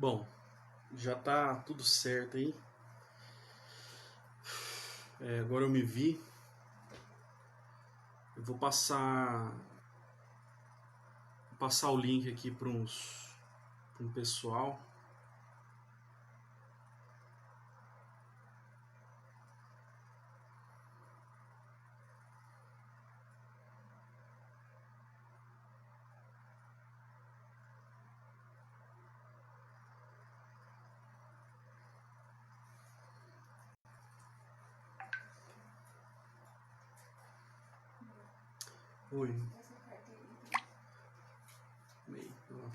Bom, já tá tudo certo aí. Agora eu me vi. Eu vou passar o link aqui para um pessoal. Oi.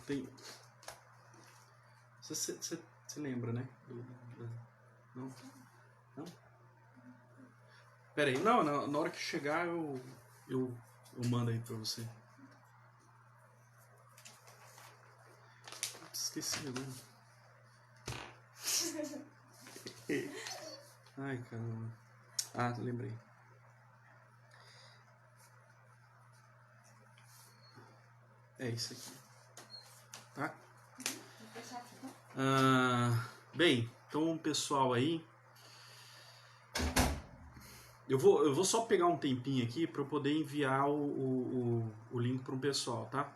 Tem. Você lembra, né? Não? Não? Pera aí. Não, na hora que chegar eu mando aí pra você. Esqueci, né? Ai, caramba. Ah, lembrei. É isso aqui. Tá? Bem, então pessoal aí, eu vou só pegar um tempinho aqui para eu poder enviar o link para o pessoal, tá?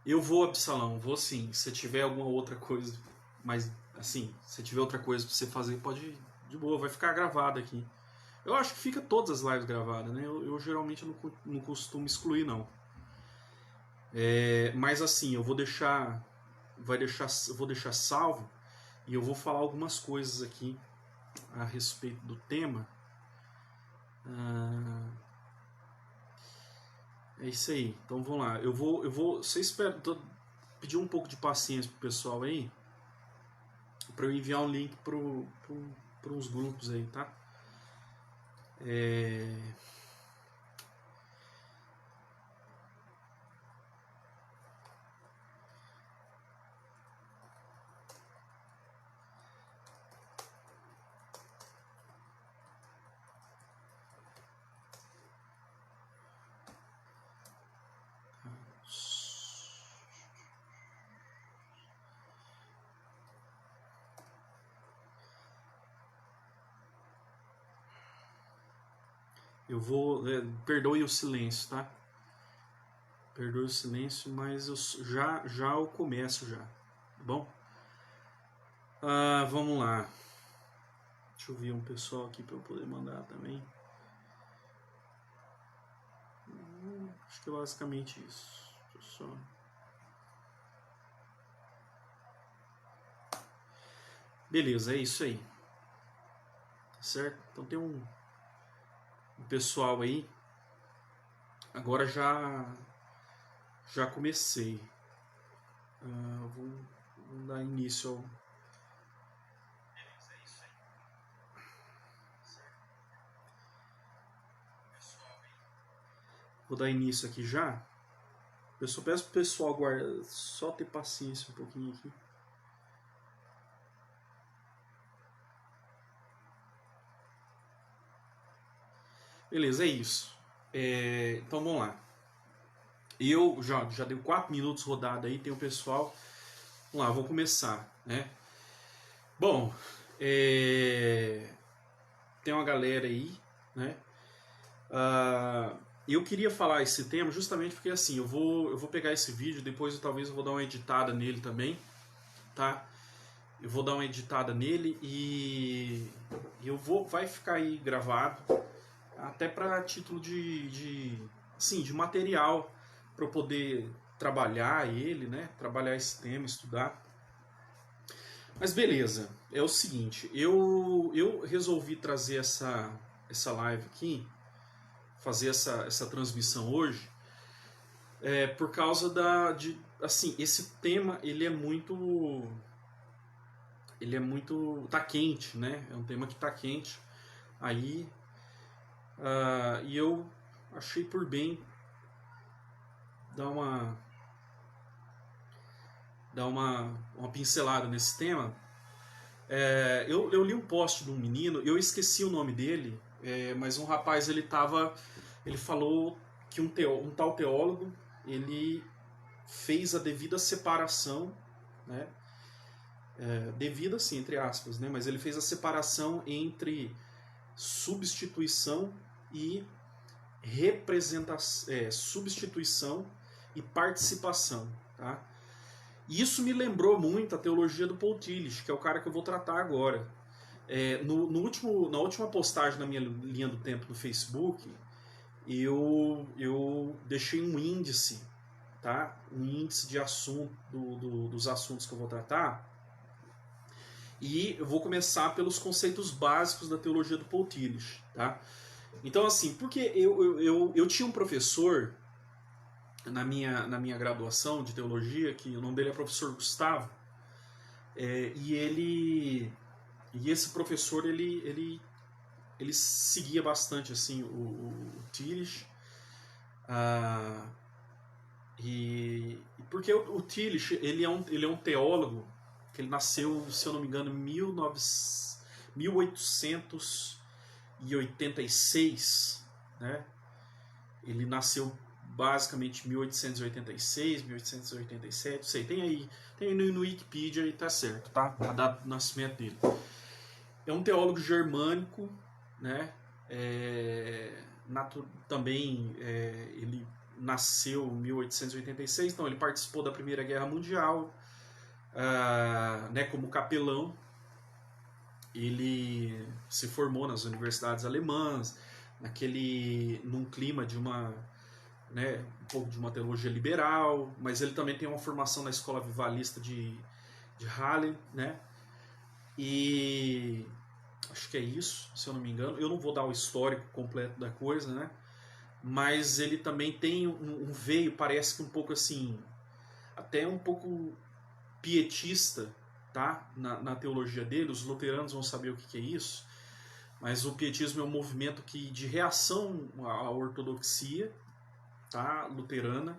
Eu vou, Absalão, vou sim. Se tiver alguma outra coisa, mas assim, se tiver outra coisa para você fazer, pode ir de boa, vai ficar gravado aqui. Eu acho que fica todas as lives gravadas, né? Eu geralmente não costumo excluir, não. Mas assim, eu vou deixar salvo e eu vou falar algumas coisas aqui a respeito do tema. É isso aí. Então vamos lá. Eu vou. Você espera. Pedir um pouco de paciência pro pessoal aí, para eu enviar um link para uns grupos aí, tá? Eu vou. Perdoe o silêncio, tá? Perdoe o silêncio, mas eu já eu começo já. Tá bom? Vamos lá. Deixa eu ver um pessoal aqui para eu poder mandar também. Acho que é basicamente isso. Deixa eu só. Beleza, é isso aí. Tá certo? Então tem um pessoal aí. Agora já comecei. Vou dar início ao. Vou dar início aqui já. Eu só peço pro pessoal guardar, só ter paciência um pouquinho aqui. Beleza, é isso. Então vamos lá. Eu já dei 4 minutos rodado aí, tem o pessoal. Vamos lá, vou começar, né? Bom, tem uma galera aí, né? Eu queria falar esse tema justamente porque assim, eu vou pegar esse vídeo, depois talvez eu vou dar uma editada nele também, tá? Eu vou dar uma editada nele e vai ficar aí gravado até para título de material para eu poder trabalhar ele, né? Trabalhar esse tema, estudar. Mas beleza, é o seguinte, eu resolvi trazer essa live aqui, fazer essa transmissão hoje, por causa assim, esse tema ele é muito tá quente, né? É um tema que tá quente aí, e eu achei por bem dar uma pincelada nesse tema, Eu li um post de um menino, eu esqueci o nome dele, mas um rapaz ele falou que um tal teólogo ele fez a devida separação, né? Devida assim, entre aspas, né? Mas ele fez a separação entre substituição e substituição e participação, tá? E isso me lembrou muito a teologia do Paul Tillich, que é o cara que eu vou tratar agora. Na última postagem na minha linha do tempo no Facebook, eu deixei um índice, tá? Um índice de assunto dos assuntos que eu vou tratar. E eu vou começar pelos conceitos básicos da teologia do Paul Tillich, tá? Então, assim, porque eu tinha um professor na minha graduação de teologia, que o nome dele é professor Gustavo, e esse professor ele seguia bastante assim o Tillich, e porque o Tillich ele é um teólogo que ele nasceu, se eu não me engano, em 1886, né? Ele nasceu basicamente em 1886, 1887, não sei, tem aí no Wikipedia e tá certo, tá? A data do nascimento dele. É um teólogo germânico, né? Também ele nasceu em 1886, então ele participou da Primeira Guerra Mundial, né, como capelão. Ele se formou nas universidades alemãs, num clima de um pouco de uma teologia liberal, mas ele também tem uma formação na escola vivalista de Halle, né? E acho que é isso, se eu não me engano. Eu não vou dar o histórico completo da coisa, né? Mas ele também tem um veio, parece que um pouco assim, até um pouco pietista, tá? Na teologia dele. Os luteranos vão saber o que é isso, mas o pietismo é um movimento de reação à ortodoxia, tá? Luterana,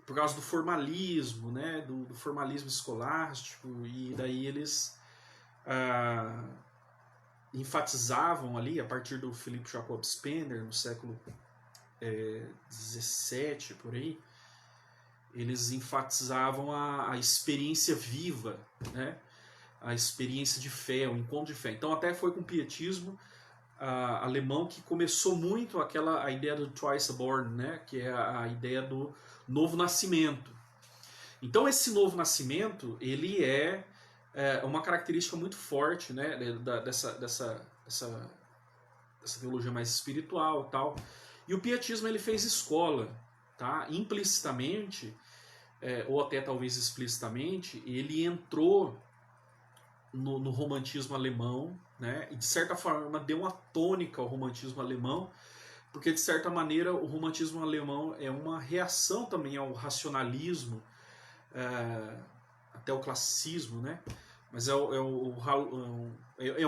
por causa do formalismo, né? do formalismo escolástico, e daí eles enfatizavam ali, a partir do Philipp Jacob Spener, no século 17, por aí, eles enfatizavam a experiência viva, né? A experiência de fé, o encontro de fé. Então até foi com o pietismo alemão que começou muito a ideia do Twice Born, né? Que é a ideia do novo nascimento. Então esse novo nascimento, ele é uma característica muito forte, né? Dessa teologia mais espiritual e tal. E o pietismo ele fez escola, tá? Implicitamente, ou até talvez explicitamente, ele entrou no romantismo alemão, né? E de certa forma deu uma tônica ao romantismo alemão, porque de certa maneira o romantismo alemão é uma reação também ao racionalismo, até o classicismo, né? Mas é um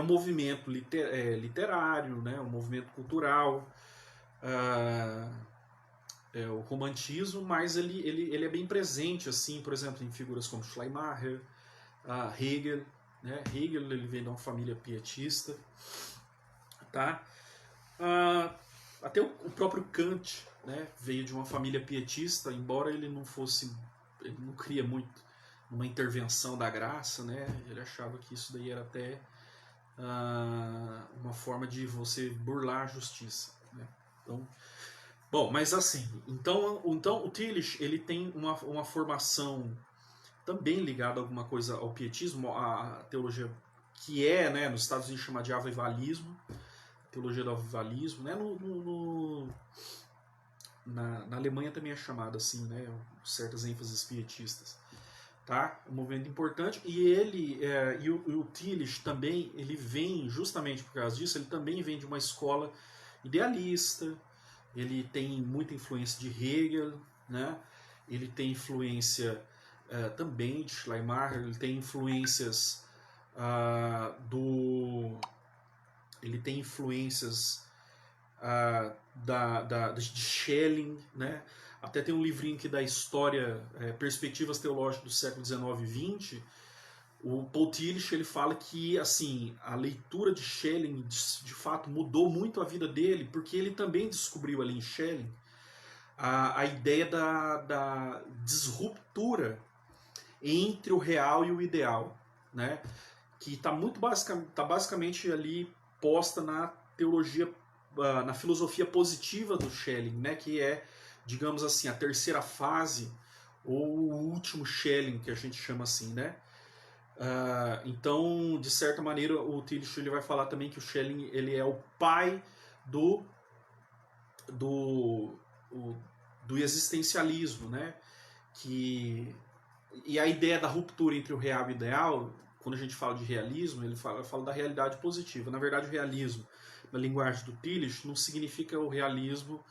movimento literário, né? Um movimento cultural, o romantismo, mas ele é bem presente, assim, por exemplo, em figuras como Schleiermacher, Hegel, né? Hegel ele vem de uma família pietista, tá? Até o próprio Kant, né? Veio de uma família pietista, embora ele não cria muito uma intervenção da graça, né? Ele achava que isso daí era até uma forma de você burlar a justiça, né? Então, bom, mas assim, então o Tillich ele tem uma formação também ligada a alguma coisa ao pietismo, a teologia que né, nos Estados Unidos chama de avivalismo, teologia do avivalismo, né? Na Alemanha também é chamado assim, né? Certas ênfases pietistas, tá? Um movimento importante. E o Tillich também, ele vem justamente por causa disso, ele também vem de uma escola idealista. Ele tem muita influência de Hegel, né? Ele tem influência também de Schleiermacher, ele tem influências ele tem influências de Schelling, né? Até tem um livrinho aqui da história, Perspectivas Teológicas do século XIX e XX. O Paul Tillich, ele fala que assim, a leitura de Schelling de fato mudou muito a vida dele, porque ele também descobriu ali em Schelling a ideia da disruptura entre o real e o ideal, né? Que está basicamente ali posta na teologia, na filosofia positiva do Schelling, né? Que é, digamos assim, a terceira fase ou o último Schelling, que a gente chama assim, né? Então, de certa maneira, o Tillich ele vai falar também que o Schelling ele é o pai do existencialismo, né? E a ideia da ruptura entre o real e o ideal, quando a gente fala de realismo, ele fala da realidade positiva. Na verdade, o realismo, na linguagem do Tillich, não significa o realismo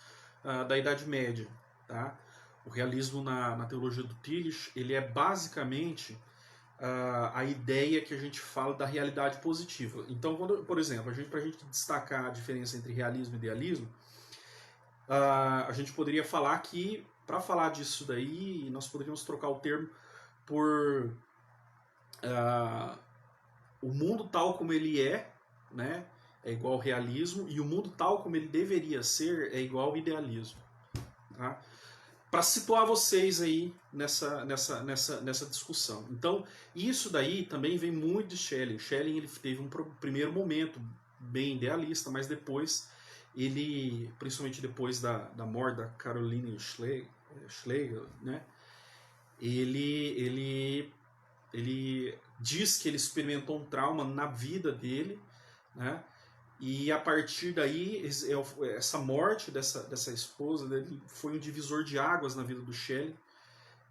da Idade Média, tá? O realismo na teologia do Tillich, ele é basicamente a ideia que a gente fala da realidade positiva. Então, por exemplo, para a gente destacar a diferença entre realismo e idealismo, a gente poderia falar que, para falar disso daí, nós poderíamos trocar o termo por o mundo tal como ele é, né, é igual ao realismo, e o mundo tal como ele deveria ser é igual ao idealismo. Tá? Para situar vocês aí nessa discussão. Então, isso daí também vem muito de Schelling. Schelling ele teve um primeiro momento bem idealista, mas depois ele, principalmente depois da morte da Caroline Schlegel, né, ele diz que ele experimentou um trauma na vida dele, né, e a partir daí, essa morte dessa esposa dele foi um divisor de águas na vida do Schelling,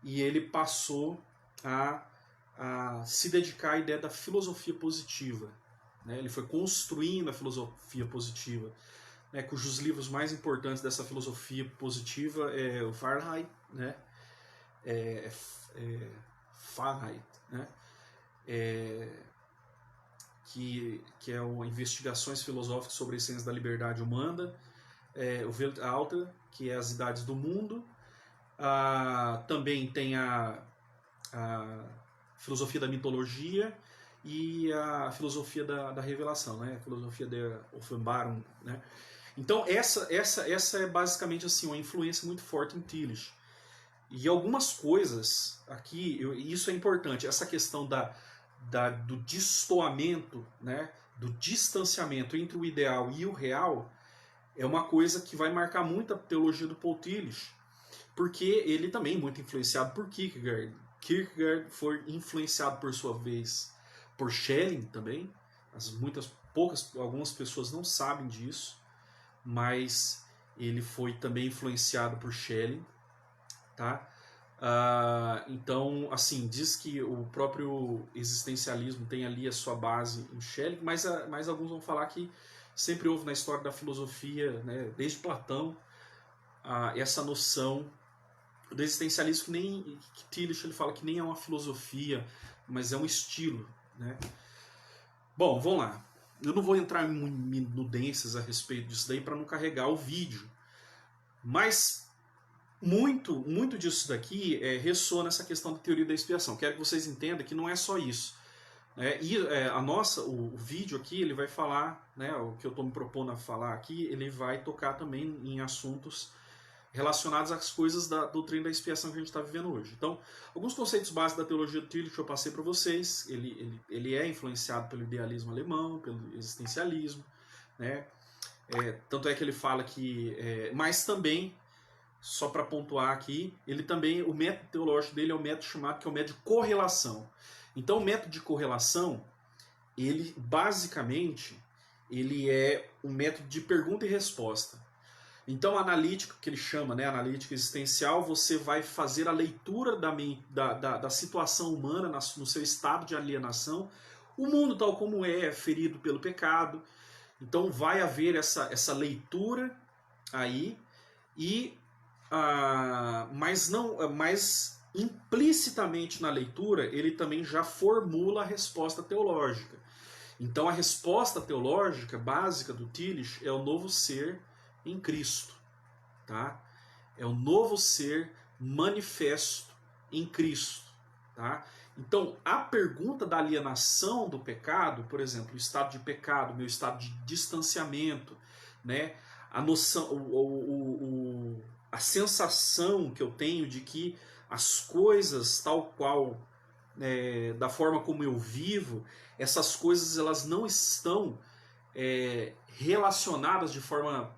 e ele passou a se dedicar à ideia da filosofia positiva. Né? Ele foi construindo a filosofia positiva, né? Cujos livros mais importantes dessa filosofia positiva é o Fahrenheit, né? Fahrenheit, né? Que é o Investigações Filosóficas sobre a Essência da Liberdade Humana, o Weltalter, que é As Idades do Mundo, também tem a filosofia da mitologia e a filosofia da revelação, né? A filosofia da Offenbarung, né? Então essa é basicamente assim uma influência muito forte em Tillich. E algumas coisas aqui, isso é importante, essa questão do destoamento, né, do distanciamento entre o ideal e o real, é uma coisa que vai marcar muito a teologia do Paul Tillich, porque ele também é muito influenciado por Kierkegaard. Kierkegaard foi influenciado por sua vez por Schelling também. Algumas pessoas não sabem disso, mas ele foi também influenciado por Schelling, tá? Então, assim, diz que o próprio existencialismo tem ali a sua base em Schelling, mas alguns vão falar que sempre houve na história da filosofia, né, desde Platão, essa noção do existencialismo que Tillich ele fala que nem é uma filosofia, mas é um estilo, né? Bom, vamos lá. Eu não vou entrar em minudências a respeito disso daí para não carregar o vídeo, mas muito disso daqui ressoa nessa questão da teoria da expiação. Quero que vocês entendam que não é só isso. O vídeo aqui ele vai falar, né, o que eu estou me propondo a falar aqui, ele vai tocar também em assuntos relacionados às coisas da doutrina da expiação que a gente está vivendo hoje. Então, alguns conceitos básicos da teologia do Tillich eu passei para vocês. Ele é influenciado pelo idealismo alemão, pelo existencialismo, né? Tanto é que ele fala que... mas também, só para pontuar aqui, ele também, o método teológico dele é um método chamado, que é o método de correlação. Então, o método de correlação, ele basicamente, ele é um método de pergunta e resposta. Então, a analítica, que ele chama, né, analítica existencial, você vai fazer a leitura da situação humana no seu estado de alienação, o mundo tal como é, ferido pelo pecado. Então, vai haver essa leitura aí, mas implicitamente na leitura, ele também já formula a resposta teológica. Então, a resposta teológica básica do Tillich é o novo ser em Cristo, tá? É o novo ser manifesto em Cristo, tá? Então, a pergunta da alienação do pecado, por exemplo, o estado de pecado, meu estado de distanciamento, né? A noção, a sensação que eu tenho de que as coisas tal qual, da forma como eu vivo, essas coisas elas não estão relacionadas de forma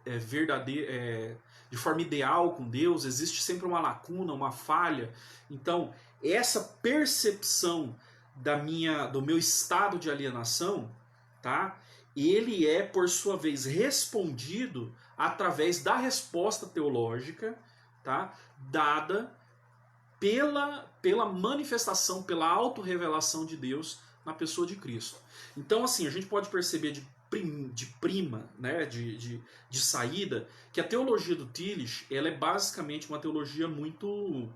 verdadeira, de forma ideal com Deus, existe sempre uma lacuna, uma falha. Então, essa percepção do meu estado de alienação, tá? Ele é, por sua vez, respondido através da resposta teológica, tá? Dada pela manifestação, pela autorrevelação de Deus na pessoa de Cristo. Então, assim, a gente pode perceber de prima, né, de saída, que a teologia do Tillich, ela é basicamente uma teologia muito...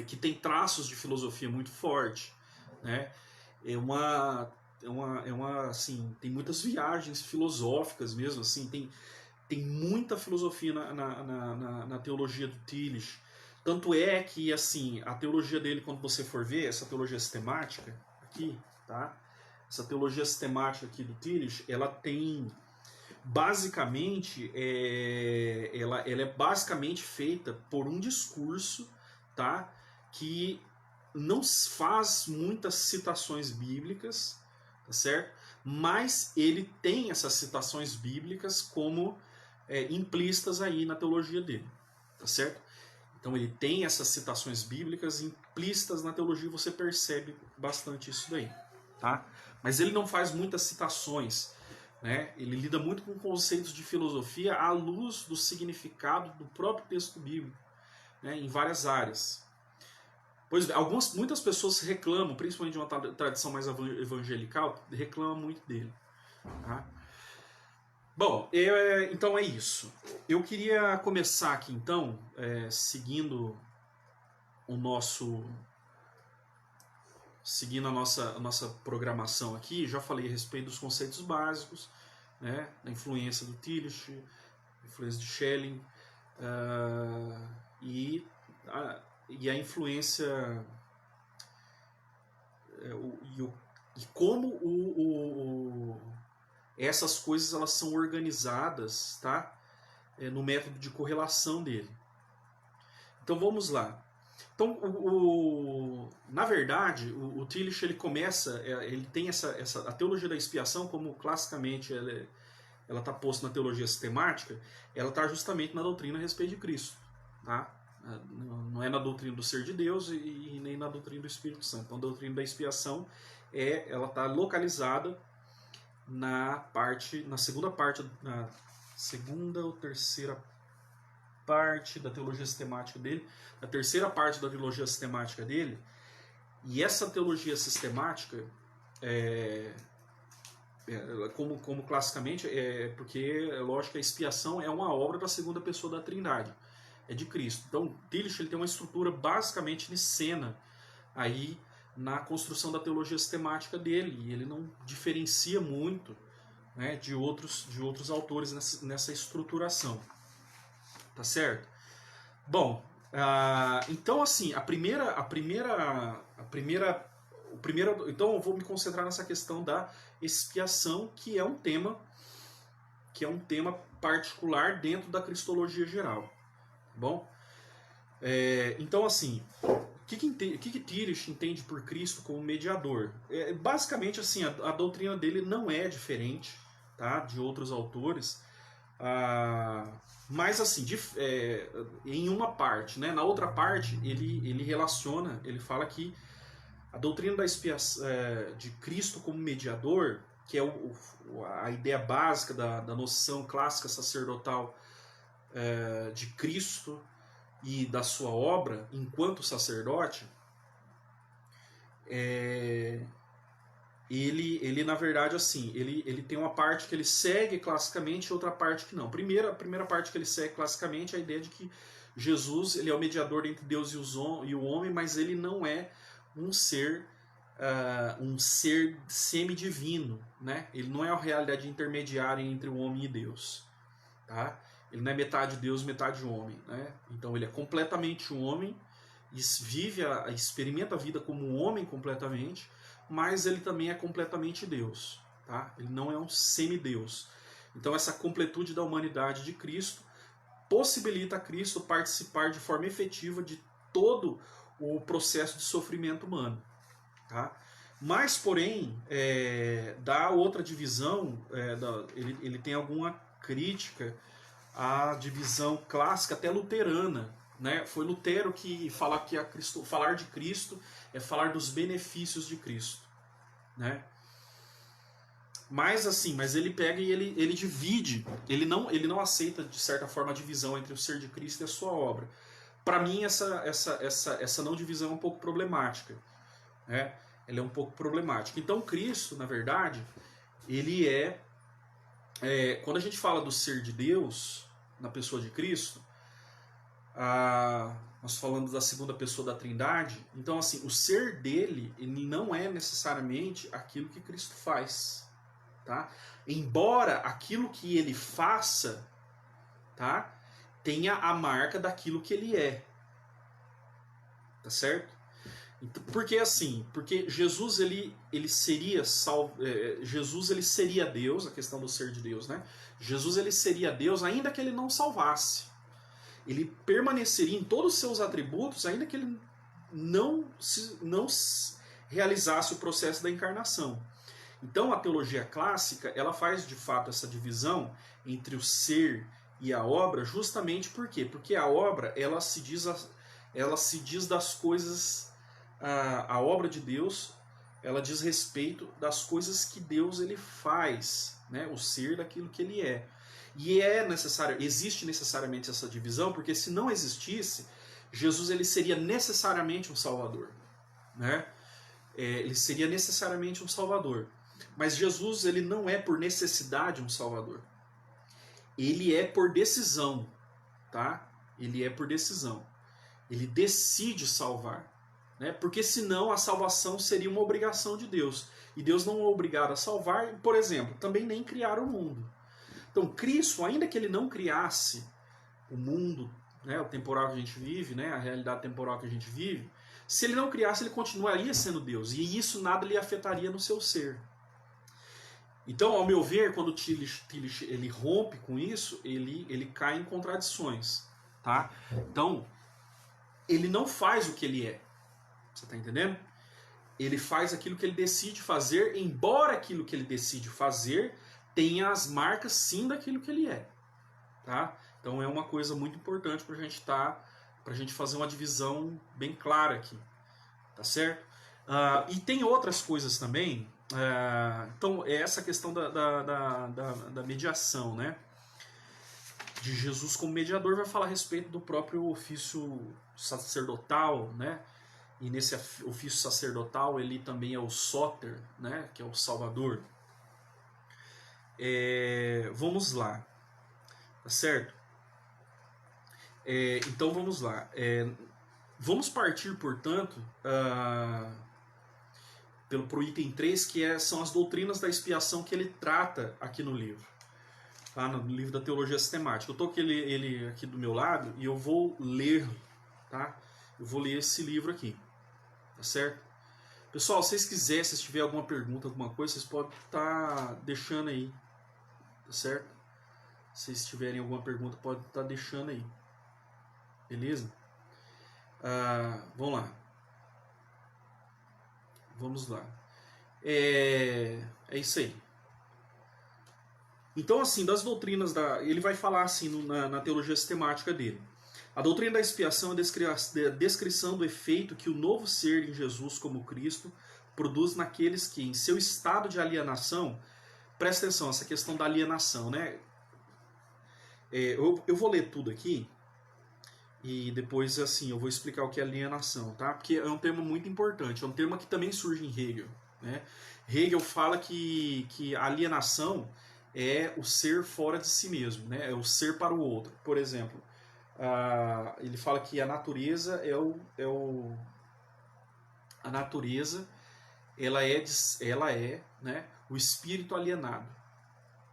que tem traços de filosofia muito forte, né? Assim, tem muitas viagens filosóficas mesmo, assim, tem muita filosofia na teologia do Tillich. Tanto é que, assim, a teologia dele, quando você for ver, essa teologia sistemática aqui, tá? Essa teologia sistemática aqui do Tillich, ela tem basicamente, ela é basicamente feita por um discurso, tá? Que não faz muitas citações bíblicas, tá certo? Mas ele tem essas citações bíblicas como implícitas aí na teologia dele, tá certo? Então ele tem essas citações bíblicas implícitas na teologia, você percebe bastante isso daí, tá? Mas ele não faz muitas citações, né? Ele lida muito com conceitos de filosofia à luz do significado do próprio texto bíblico, né? Em várias áreas. Pois muitas pessoas reclamam, principalmente de uma tradição mais evangelical, reclamam muito dele, tá? Bom, então é isso. Eu queria começar aqui, então, seguindo a nossa programação aqui. Já falei a respeito dos conceitos básicos, né, da influência do Tillich, influência de Schelling, e a influência e como essas coisas elas são organizadas, tá? No método de correlação dele. Então vamos lá. Então, na verdade, o Tillich ele começa, ele tem a teologia da expiação, como classicamente ela está posta na teologia sistemática, ela está justamente na doutrina a respeito de Cristo, tá? Não é na doutrina do ser de Deus e nem na doutrina do Espírito Santo. Então, a doutrina da expiação ela está localizada na segunda ou terceira parte da teologia sistemática dele, a terceira parte da teologia sistemática dele. E essa teologia sistemática, como classicamente, porque é lógico que a expiação é uma obra da segunda pessoa da Trindade, é de Cristo. Então, Tillich ele tem uma estrutura basicamente nicena aí na construção da teologia sistemática dele, e ele não diferencia muito, né, de outros autores nessa estruturação. Tá certo? Bom, então assim, então eu vou me concentrar nessa questão da expiação, que é um tema particular dentro da cristologia geral. Tá bom? Então assim, o que Tillich entende por Cristo como mediador? Basicamente assim, a doutrina dele não é diferente, tá, de outros autores. Mas assim, em uma parte, né? Na outra parte ele relaciona, ele fala que a doutrina da expiação, de Cristo como mediador, que é a ideia básica da noção clássica sacerdotal de Cristo e da sua obra enquanto sacerdote, ele na verdade assim, ele tem uma parte que ele segue classicamente e outra parte que não. A primeira parte que ele segue classicamente é a ideia de que Jesus ele é o mediador entre Deus e o homem, mas ele não é um ser semidivino, né? Ele não é a realidade intermediária entre o homem e Deus, tá? Ele não é metade Deus, metade homem, né? Então ele é completamente homem experimenta a vida como um homem completamente, mas ele também é completamente Deus. Tá? Ele não é um semideus. Então essa completude da humanidade de Cristo possibilita a Cristo participar de forma efetiva de todo o processo de sofrimento humano. Tá? Mas, porém, da outra divisão, ele tem alguma crítica à divisão clássica, até luterana. Né? Foi Lutero que fala que falar de Cristo é falar dos benefícios de Cristo. Né? Mas ele pega e ele divide, ele não aceita, de certa forma, a divisão entre o ser de Cristo e a sua obra. Para mim, essa não divisão é um pouco problemática. Né? Ela é um pouco problemática. Então, Cristo, na verdade, ele quando a gente fala do ser de Deus, na pessoa de Cristo, nós falamos da segunda pessoa da Trindade, então, assim, o ser dele, ele não é necessariamente aquilo que Cristo faz. Tá? Embora aquilo que ele faça, tá, tenha a marca daquilo que ele é. Tá certo? Então, porque Jesus ele seria Jesus ele seria Deus, a questão do ser de Deus, né? Jesus ele seria Deus ainda que ele não salvasse. Ele permaneceria em todos os seus atributos ainda que ele não realizasse o processo da encarnação. Então a teologia clássica ela faz de fato essa divisão entre o ser e a obra, justamente por quê? Porque a obra ela se diz das coisas, a obra de Deus ela diz respeito das coisas que Deus ele faz, né? O ser daquilo que ele é. E existe necessariamente essa divisão, porque se não existisse, Jesus ele seria necessariamente um Salvador, né? Ele seria necessariamente um Salvador. Mas Jesus ele não é por necessidade um Salvador. Ele é por decisão, tá? Ele é por decisão. Ele decide salvar, né? Porque senão a salvação seria uma obrigação de Deus. E Deus não é obrigado a salvar, por exemplo, também nem criar o mundo. Então Cristo, ainda que ele não criasse o mundo, né, o temporal que a gente vive, né, a realidade temporal que a gente vive, se ele não criasse, ele continuaria sendo Deus. E isso nada lhe afetaria no seu ser. Então, ao meu ver, quando Tillich ele rompe com isso, ele cai em contradições. Tá? Então, ele não faz o que ele é. Você está entendendo? Ele faz aquilo que ele decide fazer, embora aquilo que ele decide fazer tenha as marcas, sim, daquilo que ele é. Tá? Então, é uma coisa muito importante para a gente fazer uma divisão bem clara aqui. Tá certo? E tem outras coisas também. Então, é essa questão da mediação, né? De Jesus como mediador, vai falar a respeito do próprio ofício sacerdotal, né? E nesse ofício sacerdotal ele também é o Soter, né? Que é o Salvador. Vamos lá, tá certo? Então vamos lá. Vamos partir, portanto, pro item 3, que são as doutrinas da expiação que ele trata aqui no livro. Tá? No livro da Teologia Sistemática. Eu estou com ele aqui do meu lado e eu vou ler, tá? Eu vou ler esse livro aqui, tá certo? Pessoal, se vocês quiserem, se tiver alguma pergunta, alguma coisa, vocês podem estar deixando aí, tá certo? Se vocês tiverem alguma pergunta, podem estar deixando aí, beleza? Vamos lá. Vamos lá. É isso aí. Então, assim, das doutrinas ele vai falar assim na teologia sistemática dele. A doutrina da expiação é a descrição do efeito que o novo ser em Jesus como Cristo produz naqueles que, em seu estado de alienação, presta atenção, essa questão da alienação, né? Eu vou ler tudo aqui e depois, assim, eu vou explicar o que é alienação, tá? Porque é um termo muito importante, é um termo que também surge em Hegel, né? Hegel fala que a alienação é o ser fora de si mesmo, né? É o ser para o outro. Por exemplo, ele fala que a natureza a natureza ela é, né, o espírito alienado,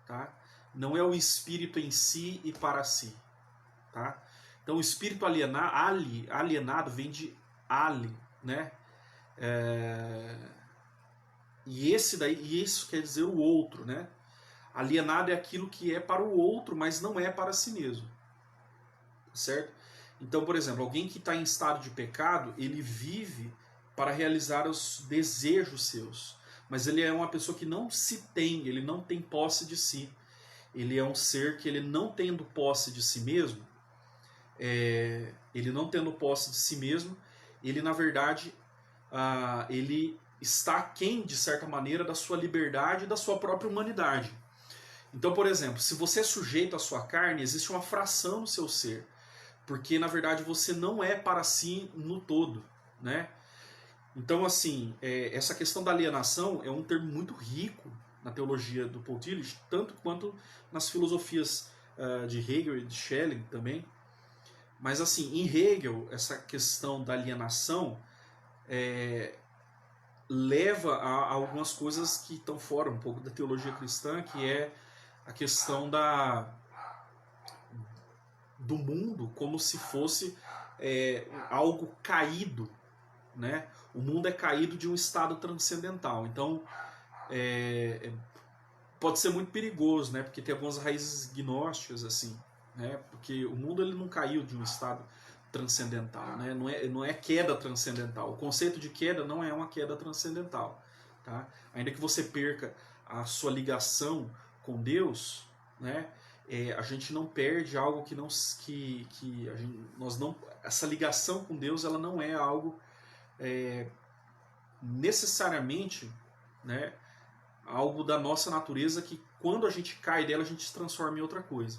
tá? Não é o espírito em si e para si, tá? Então o espírito alienado vem de ali, né? E isso quer dizer o outro, né? Alienado é aquilo que é para o outro, mas não é para si mesmo, certo? Então, por exemplo, alguém que está em estado de pecado, ele vive para realizar os desejos seus, mas ele é uma pessoa que não se tem, ele não tem posse de si. Ele é um ser que, ele não tendo posse de si mesmo, ele não tendo posse de si mesmo, ele na verdade ele está aquém, de certa maneira, da sua liberdade e da sua própria humanidade. Então, por exemplo, se você é sujeito à sua carne, existe uma fração no seu ser, porque na verdade você não é para si no todo, né? Então, assim, essa questão da alienação é um termo muito rico na teologia do Paul Tillich, tanto quanto nas filosofias de Hegel e de Schelling também. Mas, assim, em Hegel, essa questão da alienação leva a algumas coisas que estão fora um pouco da teologia cristã, que é a questão do mundo como se fosse algo caído, né? O mundo é caído de um estado transcendental. Então, pode ser muito perigoso, né? Porque tem algumas raízes gnósticas, assim, né? Porque o mundo ele não caiu de um estado transcendental, né? Não é queda transcendental. O conceito de queda não é uma queda transcendental, tá? Ainda que você perca a sua ligação com Deus, né? A gente não perde algo que não que a gente, nós não, essa ligação com Deus, ela não é algo necessariamente, né, algo da nossa natureza, que quando a gente cai dela a gente se transforma em outra coisa,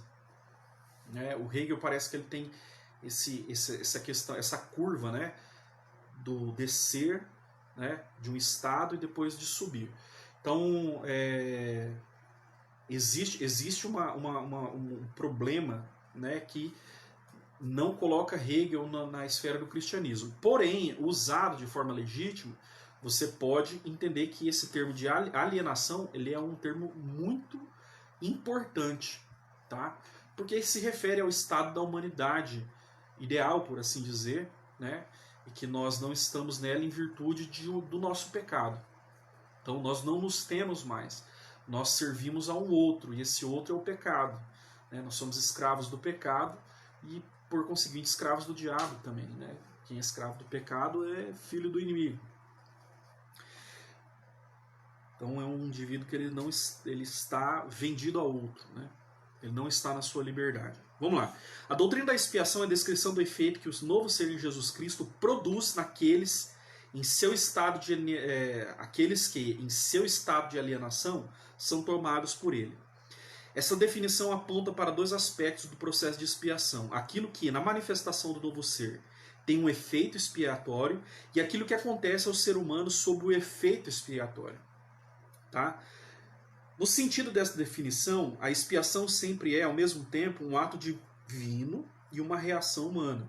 né? O Hegel parece que ele tem essa questão, essa curva, né, do descer, né, de um estado e depois de subir. Então existe um problema, né, que não coloca Hegel na esfera do cristianismo. Porém, usado de forma legítima, você pode entender que esse termo de alienação, ele é um termo muito importante, tá? Porque se refere ao estado da humanidade ideal, por assim dizer, né? E que nós não estamos nela em virtude do nosso pecado. Então nós não nos temos mais. Nós servimos a um outro, e esse outro é o pecado, né? Nós somos escravos do pecado e, por conseguinte, escravos do diabo também, né? Quem é escravo do pecado é filho do inimigo. Então é um indivíduo que ele está vendido a outro, né? Ele não está na sua liberdade. Vamos lá. A doutrina da expiação é a descrição do efeito que o novo ser em Jesus Cristo produz naqueles aqueles que, em seu estado de alienação, são tomados por ele. Essa definição aponta para dois aspectos do processo de expiação: aquilo que, na manifestação do novo ser, tem um efeito expiatório, e aquilo que acontece ao ser humano sob o efeito expiatório. Tá? No sentido dessa definição, a expiação sempre é, ao mesmo tempo, um ato divino e uma reação humana.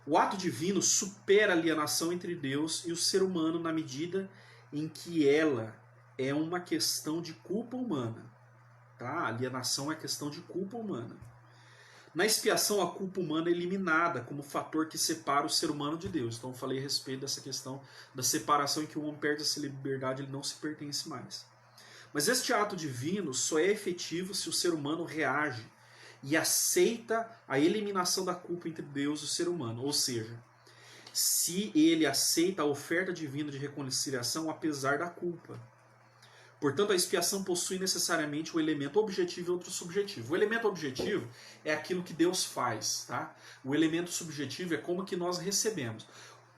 O ato divino supera a alienação entre Deus e o ser humano na medida em que ela é uma questão de culpa humana. Tá? A alienação é questão de culpa humana. Na expiação, a culpa humana é eliminada como fator que separa o ser humano de Deus. Então eu falei a respeito dessa questão da separação, em que o homem perde essa liberdade, ele não se pertence mais. Mas este ato divino só é efetivo se o ser humano reage e aceita a eliminação da culpa entre Deus e o ser humano. Ou seja, se ele aceita a oferta divina de reconciliação apesar da culpa. Portanto, a expiação possui necessariamente o elemento objetivo e outro subjetivo. O elemento objetivo é aquilo que Deus faz, tá? O elemento subjetivo é como que nós recebemos.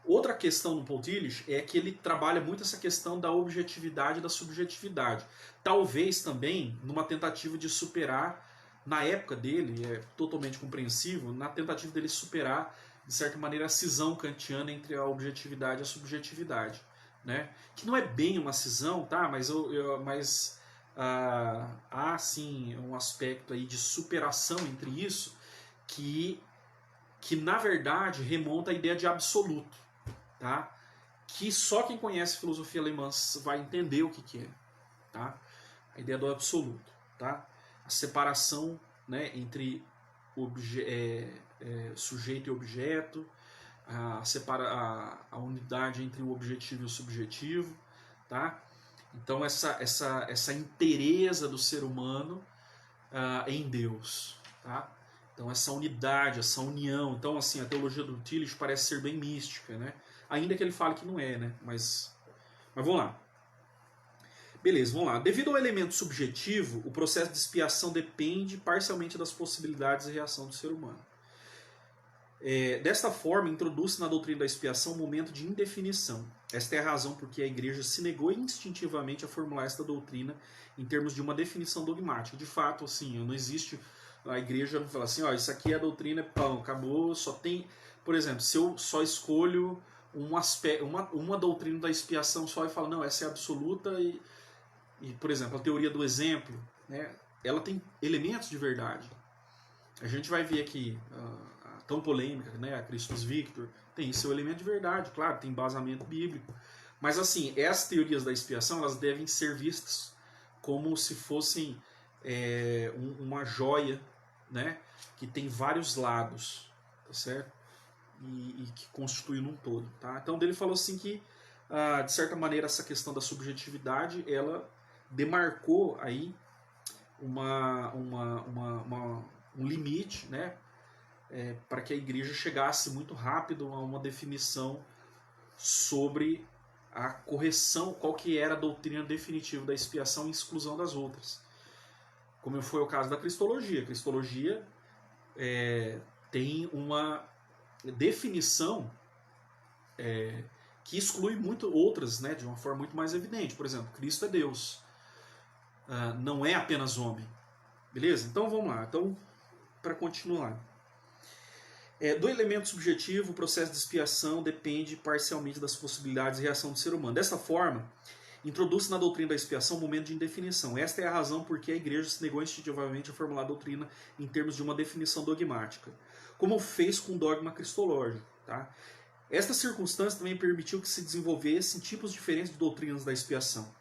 Outra questão no Paul Tillich é que ele trabalha muito essa questão da objetividade e da subjetividade. Talvez também numa tentativa de superar, na época dele, é totalmente compreensível, na tentativa dele superar, de certa maneira, a cisão kantiana entre a objetividade e a subjetividade. Né? Que não é bem uma cisão, tá? Mas há sim um aspecto aí de superação entre isso que na verdade remonta à ideia de absoluto, tá? Que só quem conhece filosofia alemã vai entender o que é, tá? A ideia do absoluto, tá? A separação, né, entre sujeito e objeto, a unidade entre o objetivo e o subjetivo, tá? Então essa inteireza do ser humano em Deus, tá? Então essa unidade, essa união. Então assim, a teologia do Tillich parece ser bem mística, né? Ainda que ele fale que não é, né? Mas vamos lá. Beleza, vamos lá. Devido ao elemento subjetivo, o processo de expiação depende parcialmente das possibilidades de reação do ser humano. Desta forma, introduz-se na doutrina da expiação um momento de indefinição. Esta é a razão por que a Igreja se negou instintivamente a formular esta doutrina em termos de uma definição dogmática. De fato, assim, não existe... A Igreja não fala assim, ó, isso aqui é a doutrina, pão, acabou, só tem... Por exemplo, se eu só escolho uma doutrina da expiação só e falo, não, essa é absoluta e, por exemplo, a teoria do exemplo, né, ela tem elementos de verdade. A gente vai ver aqui a tão polêmica, né, a Christus Victor, tem seu elemento de verdade, claro, tem embasamento bíblico. Mas assim, essas teorias da expiação, elas devem ser vistas como se fossem uma joia, né, que tem vários lados, tá certo? E que constitui num todo, tá? Então ele falou assim que, de certa maneira, essa questão da subjetividade, ela demarcou aí um limite, né, para que a Igreja chegasse muito rápido a uma definição sobre a correção, qual que era a doutrina definitiva da expiação e exclusão das outras. Como foi o caso da Cristologia. A Cristologia tem uma definição que exclui muito outras, né, de uma forma muito mais evidente. Por exemplo, Cristo é Deus. Não é apenas homem. Beleza? Então vamos lá. Então, para continuar. Do elemento subjetivo, o processo de expiação depende parcialmente das possibilidades de reação do ser humano. Dessa forma, introduz-se na doutrina da expiação um momento de indefinição. Esta é a razão por que a Igreja se negou instintivamente a formular a doutrina em termos de uma definição dogmática, como fez com o dogma cristológico. Tá? Esta circunstância também permitiu que se desenvolvessem tipos diferentes de doutrinas da expiação.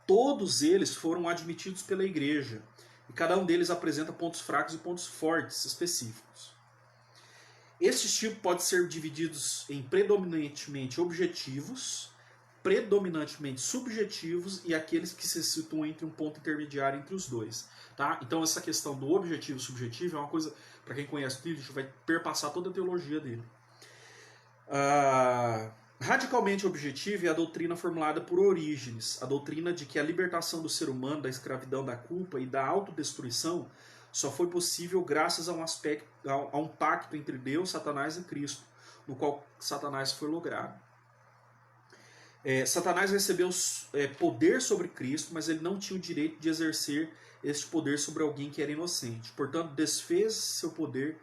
Todos eles foram admitidos pela Igreja, e cada um deles apresenta pontos fracos e pontos fortes específicos. Estes tipos podem ser divididos em predominantemente objetivos, predominantemente subjetivos e aqueles que se situam entre um ponto intermediário entre os dois. Tá? Então essa questão do objetivo e subjetivo é uma coisa, para quem conhece o Tillich, vai perpassar toda a teologia dele. Radicalmente objetiva é a doutrina formulada por Orígenes, a doutrina de que a libertação do ser humano da escravidão da culpa e da autodestruição só foi possível graças a um pacto entre Deus, Satanás e Cristo, no qual Satanás foi logrado. Satanás recebeu poder sobre Cristo, mas ele não tinha o direito de exercer este poder sobre alguém que era inocente. Portanto, desfez seu poder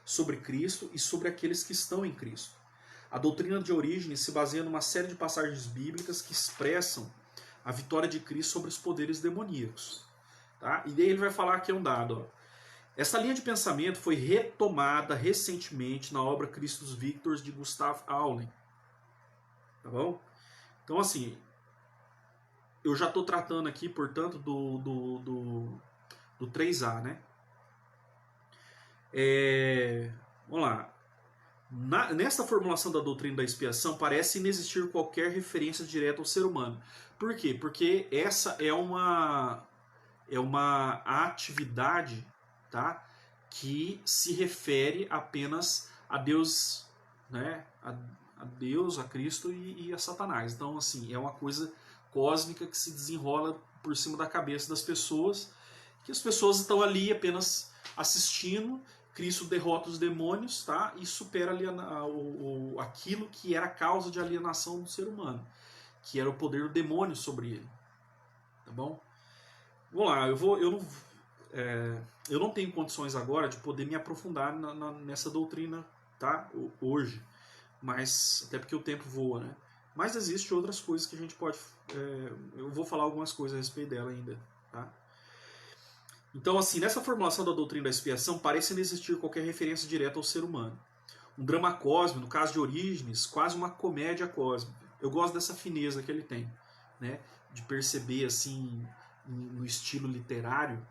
sobre Cristo e sobre aqueles que estão em Cristo. A doutrina de Orígenes se baseia numa série de passagens bíblicas que expressam a vitória de Cristo sobre os poderes demoníacos. Tá? E daí ele vai falar aqui um dado. Ó. Essa linha de pensamento foi retomada recentemente na obra Christus Victor de Gustav Aulen. Tá bom? Então, assim, eu já estou tratando aqui, portanto, do 3A, né? Vamos lá. Nesta formulação da doutrina da expiação, parece inexistir qualquer referência direta ao ser humano. Por quê? Porque essa é uma atividade, tá, que se refere apenas a Deus, né, a Deus, a Cristo e a Satanás. Então, assim, é uma coisa cósmica que se desenrola por cima da cabeça das pessoas, que as pessoas estão ali apenas assistindo. Cristo derrota os demônios, tá, e supera aquilo que era a causa de alienação do ser humano, que era o poder do demônio sobre ele. Tá bom? Vamos lá, eu não tenho condições agora de poder me aprofundar nessa doutrina, tá, hoje. Mas até porque o tempo voa, né? Mas existem outras coisas que a gente pode... eu vou falar algumas coisas a respeito dela ainda, tá? Então, assim, nessa formulação da doutrina da expiação, parece não existir qualquer referência direta ao ser humano. Um drama cósmico, no caso de Orígenes, quase uma comédia cósmica. Eu gosto dessa fineza que ele tem, né? De perceber, assim, no estilo literário,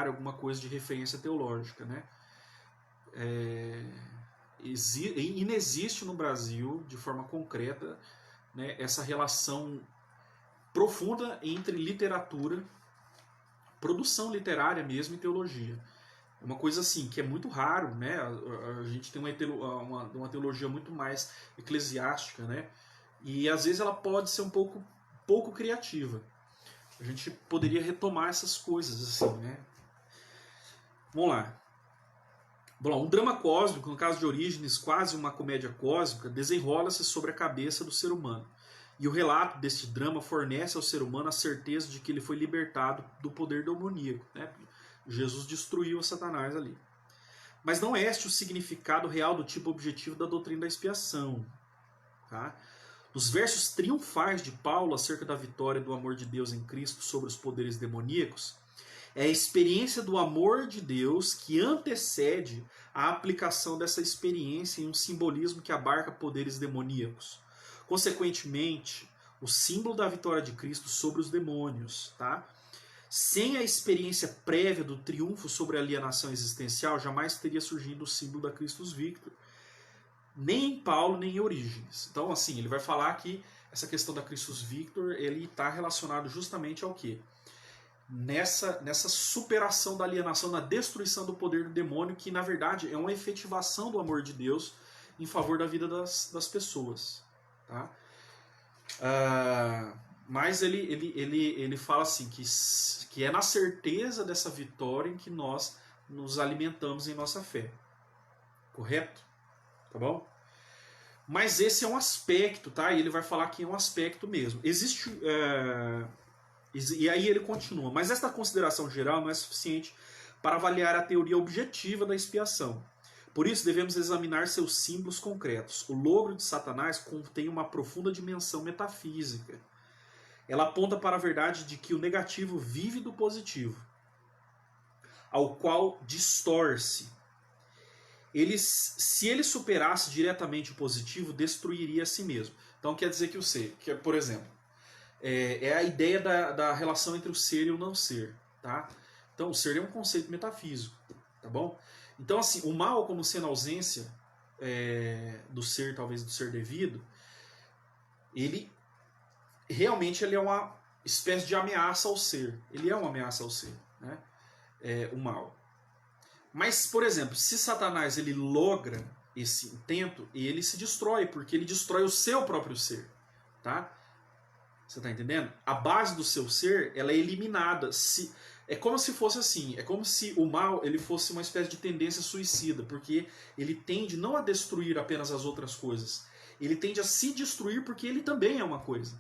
alguma coisa de referência teológica, né? inexiste no Brasil, de forma concreta, né, essa relação profunda entre literatura, produção literária mesmo, e teologia. É uma coisa assim, que é muito raro, né? A gente tem uma teologia muito mais eclesiástica, né? E às vezes ela pode ser um pouco criativa. A gente poderia retomar essas coisas, assim, né? Vamos lá. Um drama cósmico, no caso de Orígenes, quase uma comédia cósmica, desenrola-se sobre a cabeça do ser humano. E o relato deste drama fornece ao ser humano a certeza de que ele foi libertado do poder demoníaco, né? Jesus destruiu a Satanás ali. Mas não é este o significado real do tipo objetivo da doutrina da expiação. Tá? Nos versos triunfais de Paulo acerca da vitória do amor de Deus em Cristo sobre os poderes demoníacos, é a experiência do amor de Deus que antecede a aplicação dessa experiência em um simbolismo que abarca poderes demoníacos. Consequentemente, o símbolo da vitória de Cristo sobre os demônios, tá? Sem a experiência prévia do triunfo sobre a alienação existencial, jamais teria surgido o símbolo da Christus Victor. Nem em Paulo, nem em Orígenes. Então, assim, ele vai falar que essa questão da Christus Victor, ele está relacionado justamente ao quê? Nessa superação da alienação, na destruição do poder do demônio, que na verdade é uma efetivação do amor de Deus em favor da vida das pessoas. Tá? Mas ele fala assim, que é na certeza dessa vitória em que nós nos alimentamos em nossa fé. Correto? Tá bom? Mas esse é um aspecto, tá? E ele vai falar que é um aspecto mesmo. Existe... E aí ele continua. Mas esta consideração geral não é suficiente para avaliar a teoria objetiva da expiação. Por isso, devemos examinar seus símbolos concretos. O logro de Satanás contém uma profunda dimensão metafísica. Ela aponta para a verdade de que o negativo vive do positivo, ao qual distorce. Se ele superasse diretamente o positivo, destruiria a si mesmo. Então quer dizer que o ser, que, por exemplo, é a ideia da relação entre o ser e o não ser. Tá? Então o ser é um conceito metafísico. Tá bom? Então assim, o mal como sendo a ausência do ser, talvez do ser devido, ele realmente ele é uma espécie de ameaça ao ser. Ele é uma ameaça ao ser, né? O mal. Mas, por exemplo, se Satanás ele logra esse intento, ele se destrói, porque ele destrói o seu próprio ser. Tá? Você está entendendo? A base do seu ser ela é eliminada. É como se fosse assim, é como se o mal ele fosse uma espécie de tendência suicida, porque ele tende não a destruir apenas as outras coisas, ele tende a se destruir porque ele também é uma coisa.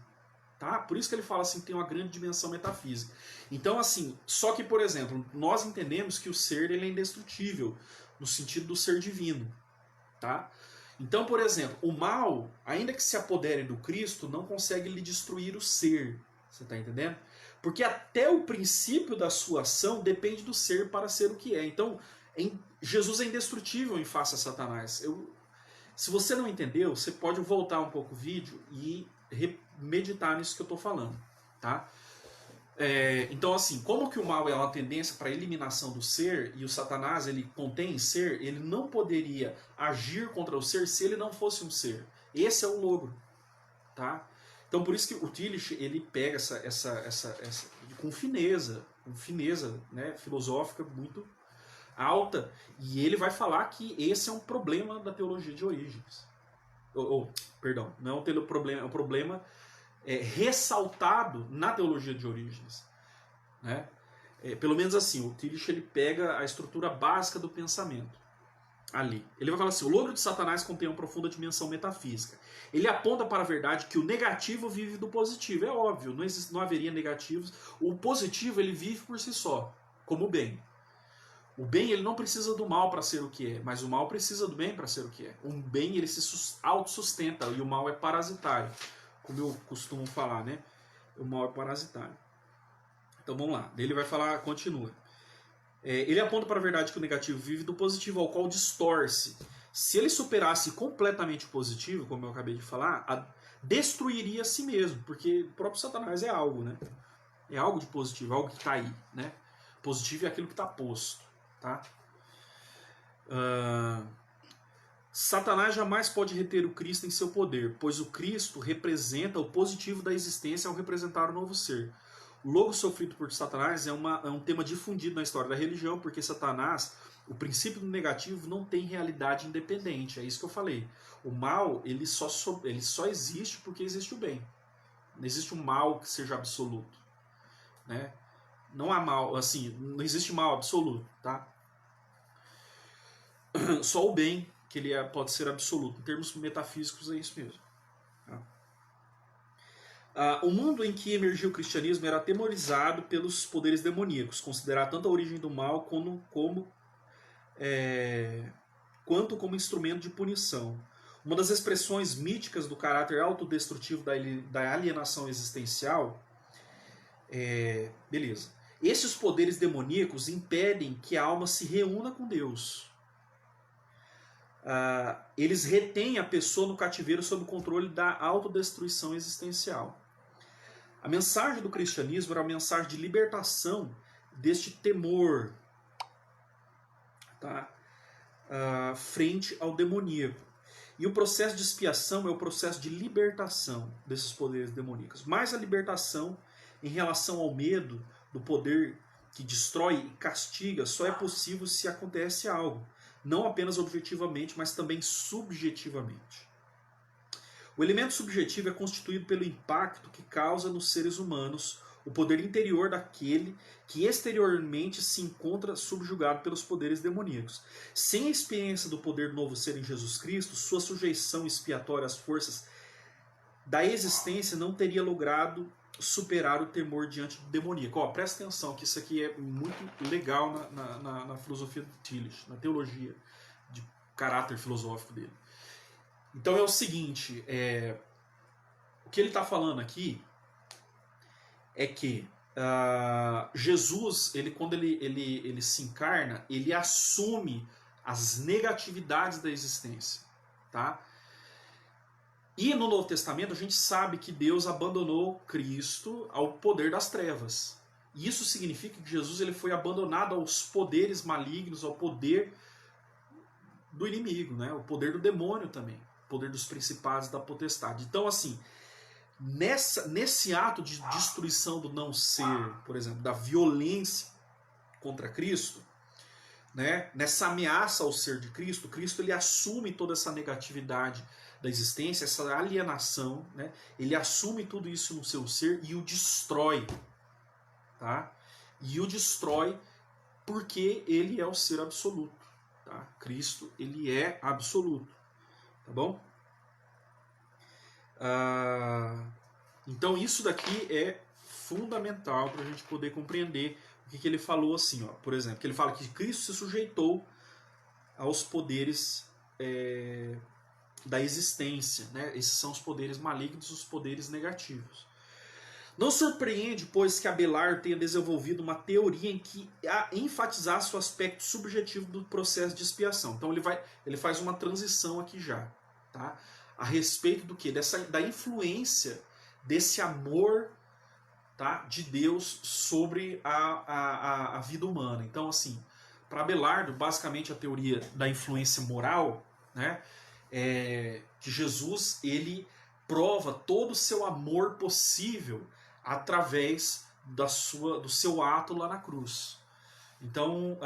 Tá? Por isso que ele fala assim que tem uma grande dimensão metafísica. Então, assim, só que, por exemplo, nós entendemos que o ser ele é indestrutível, no sentido do ser divino. Tá? Então, por exemplo, o mal, ainda que se apodere do Cristo, não consegue lhe destruir o ser. Você está entendendo? Porque até o princípio da sua ação depende do ser para ser o que é. Então, Jesus é indestrutível em face a Satanás. Se você não entendeu, você pode voltar um pouco o vídeo e meditar nisso que eu estou falando, tá? Então, assim, como que o mal é uma tendência para a eliminação do ser e o Satanás ele contém ser, ele não poderia agir contra o ser se ele não fosse um ser. Esse é o logro, tá? Então, por isso que o Tillich ele pega essa com fineza, né, filosófica muito alta, e ele vai falar que esse é um problema da teologia de Orígenes. Perdão, não é um problema, é um problema ressaltado na teologia de Orígenes. Né? Pelo menos assim, o Tillich ele pega a estrutura básica do pensamento ali. Ele vai falar assim, o logro de Satanás contém uma profunda dimensão metafísica. Ele aponta para a verdade que o negativo vive do positivo. É óbvio, não haveria negativos. O positivo ele vive por si só, como o bem. O bem ele não precisa do mal para ser o que é, mas o mal precisa do bem para ser o que é. O bem ele se autossustenta e o mal é parasitário, como eu costumo falar, né? O mal é parasitário. Então vamos lá. Ele vai falar, continua. Ele aponta para a verdade que o negativo vive do positivo, ao qual distorce. Se ele superasse completamente o positivo, como eu acabei de falar, destruiria a si mesmo, porque o próprio Satanás é algo, né? É algo de positivo, algo que está aí, né? Positivo é aquilo que está posto. Tá? Satanás jamais pode reter o Cristo em seu poder, pois o Cristo representa o positivo da existência ao representar o novo ser. O logo sofrido por Satanás é um tema difundido na história da religião, porque Satanás, o princípio do negativo, não tem realidade independente. É isso que eu falei. O mal, ele só existe porque existe o bem. Não existe um mal que seja absoluto, né? Não há mal, assim, não existe mal absoluto, tá? Só o bem que ele pode ser absoluto. Em termos metafísicos é isso mesmo. Tá? O mundo em que emergiu o cristianismo era atemorizado pelos poderes demoníacos, considerado tanto a origem do mal quanto como instrumento de punição. Uma das expressões míticas do caráter autodestrutivo da alienação existencial beleza. Esses poderes demoníacos impedem que a alma se reúna com Deus. Eles retêm a pessoa no cativeiro sob o controle da autodestruição existencial. A mensagem do cristianismo era a mensagem de libertação deste temor, tá? Frente ao demoníaco. E o processo de expiação é o processo de libertação desses poderes demoníacos. Mas a libertação em relação ao medo do poder que destrói e castiga só é possível se acontece algo. Não apenas objetivamente, mas também subjetivamente. O elemento subjetivo é constituído pelo impacto que causa nos seres humanos o poder interior daquele que exteriormente se encontra subjugado pelos poderes demoníacos. Sem a experiência do poder do novo ser em Jesus Cristo, sua sujeição expiatória às forças da existência não teria logrado superar o temor diante do demoníaco. Presta atenção que isso aqui é muito legal na filosofia do Tillich, na teologia de caráter filosófico dele. Então é o seguinte, o que ele está falando aqui é que Jesus, quando ele se encarna, ele assume as negatividades da existência, tá? E no Novo Testamento a gente sabe que Deus abandonou Cristo ao poder das trevas. E isso significa que Jesus ele foi abandonado aos poderes malignos, ao poder do inimigo, né? O poder do demônio também, o poder dos principados da potestade. Então, assim, nesse ato de destruição do não ser, por exemplo, da violência contra Cristo, né? Nessa ameaça ao ser de Cristo, Cristo ele assume toda essa negatividade da existência, essa alienação, né? Ele assume tudo isso no seu ser e o destrói, tá? E o destrói porque ele é o ser absoluto, tá? Cristo, ele é absoluto, tá bom? Então isso daqui é fundamental para a gente poder compreender o que ele falou assim, ó. Por exemplo, que ele fala que Cristo se sujeitou aos poderes da existência, né? Esses são os poderes malignos, os poderes negativos. Não surpreende, pois, que Abelardo tenha desenvolvido uma teoria em que enfatizasse o aspecto subjetivo do processo de expiação. Então ele faz uma transição aqui já, tá? A respeito do quê? Da influência desse amor, tá, de Deus sobre a vida humana. Então, assim, para Abelardo, basicamente a teoria da influência moral, né, que Jesus ele prova todo o seu amor possível através do seu ato lá na cruz. Então,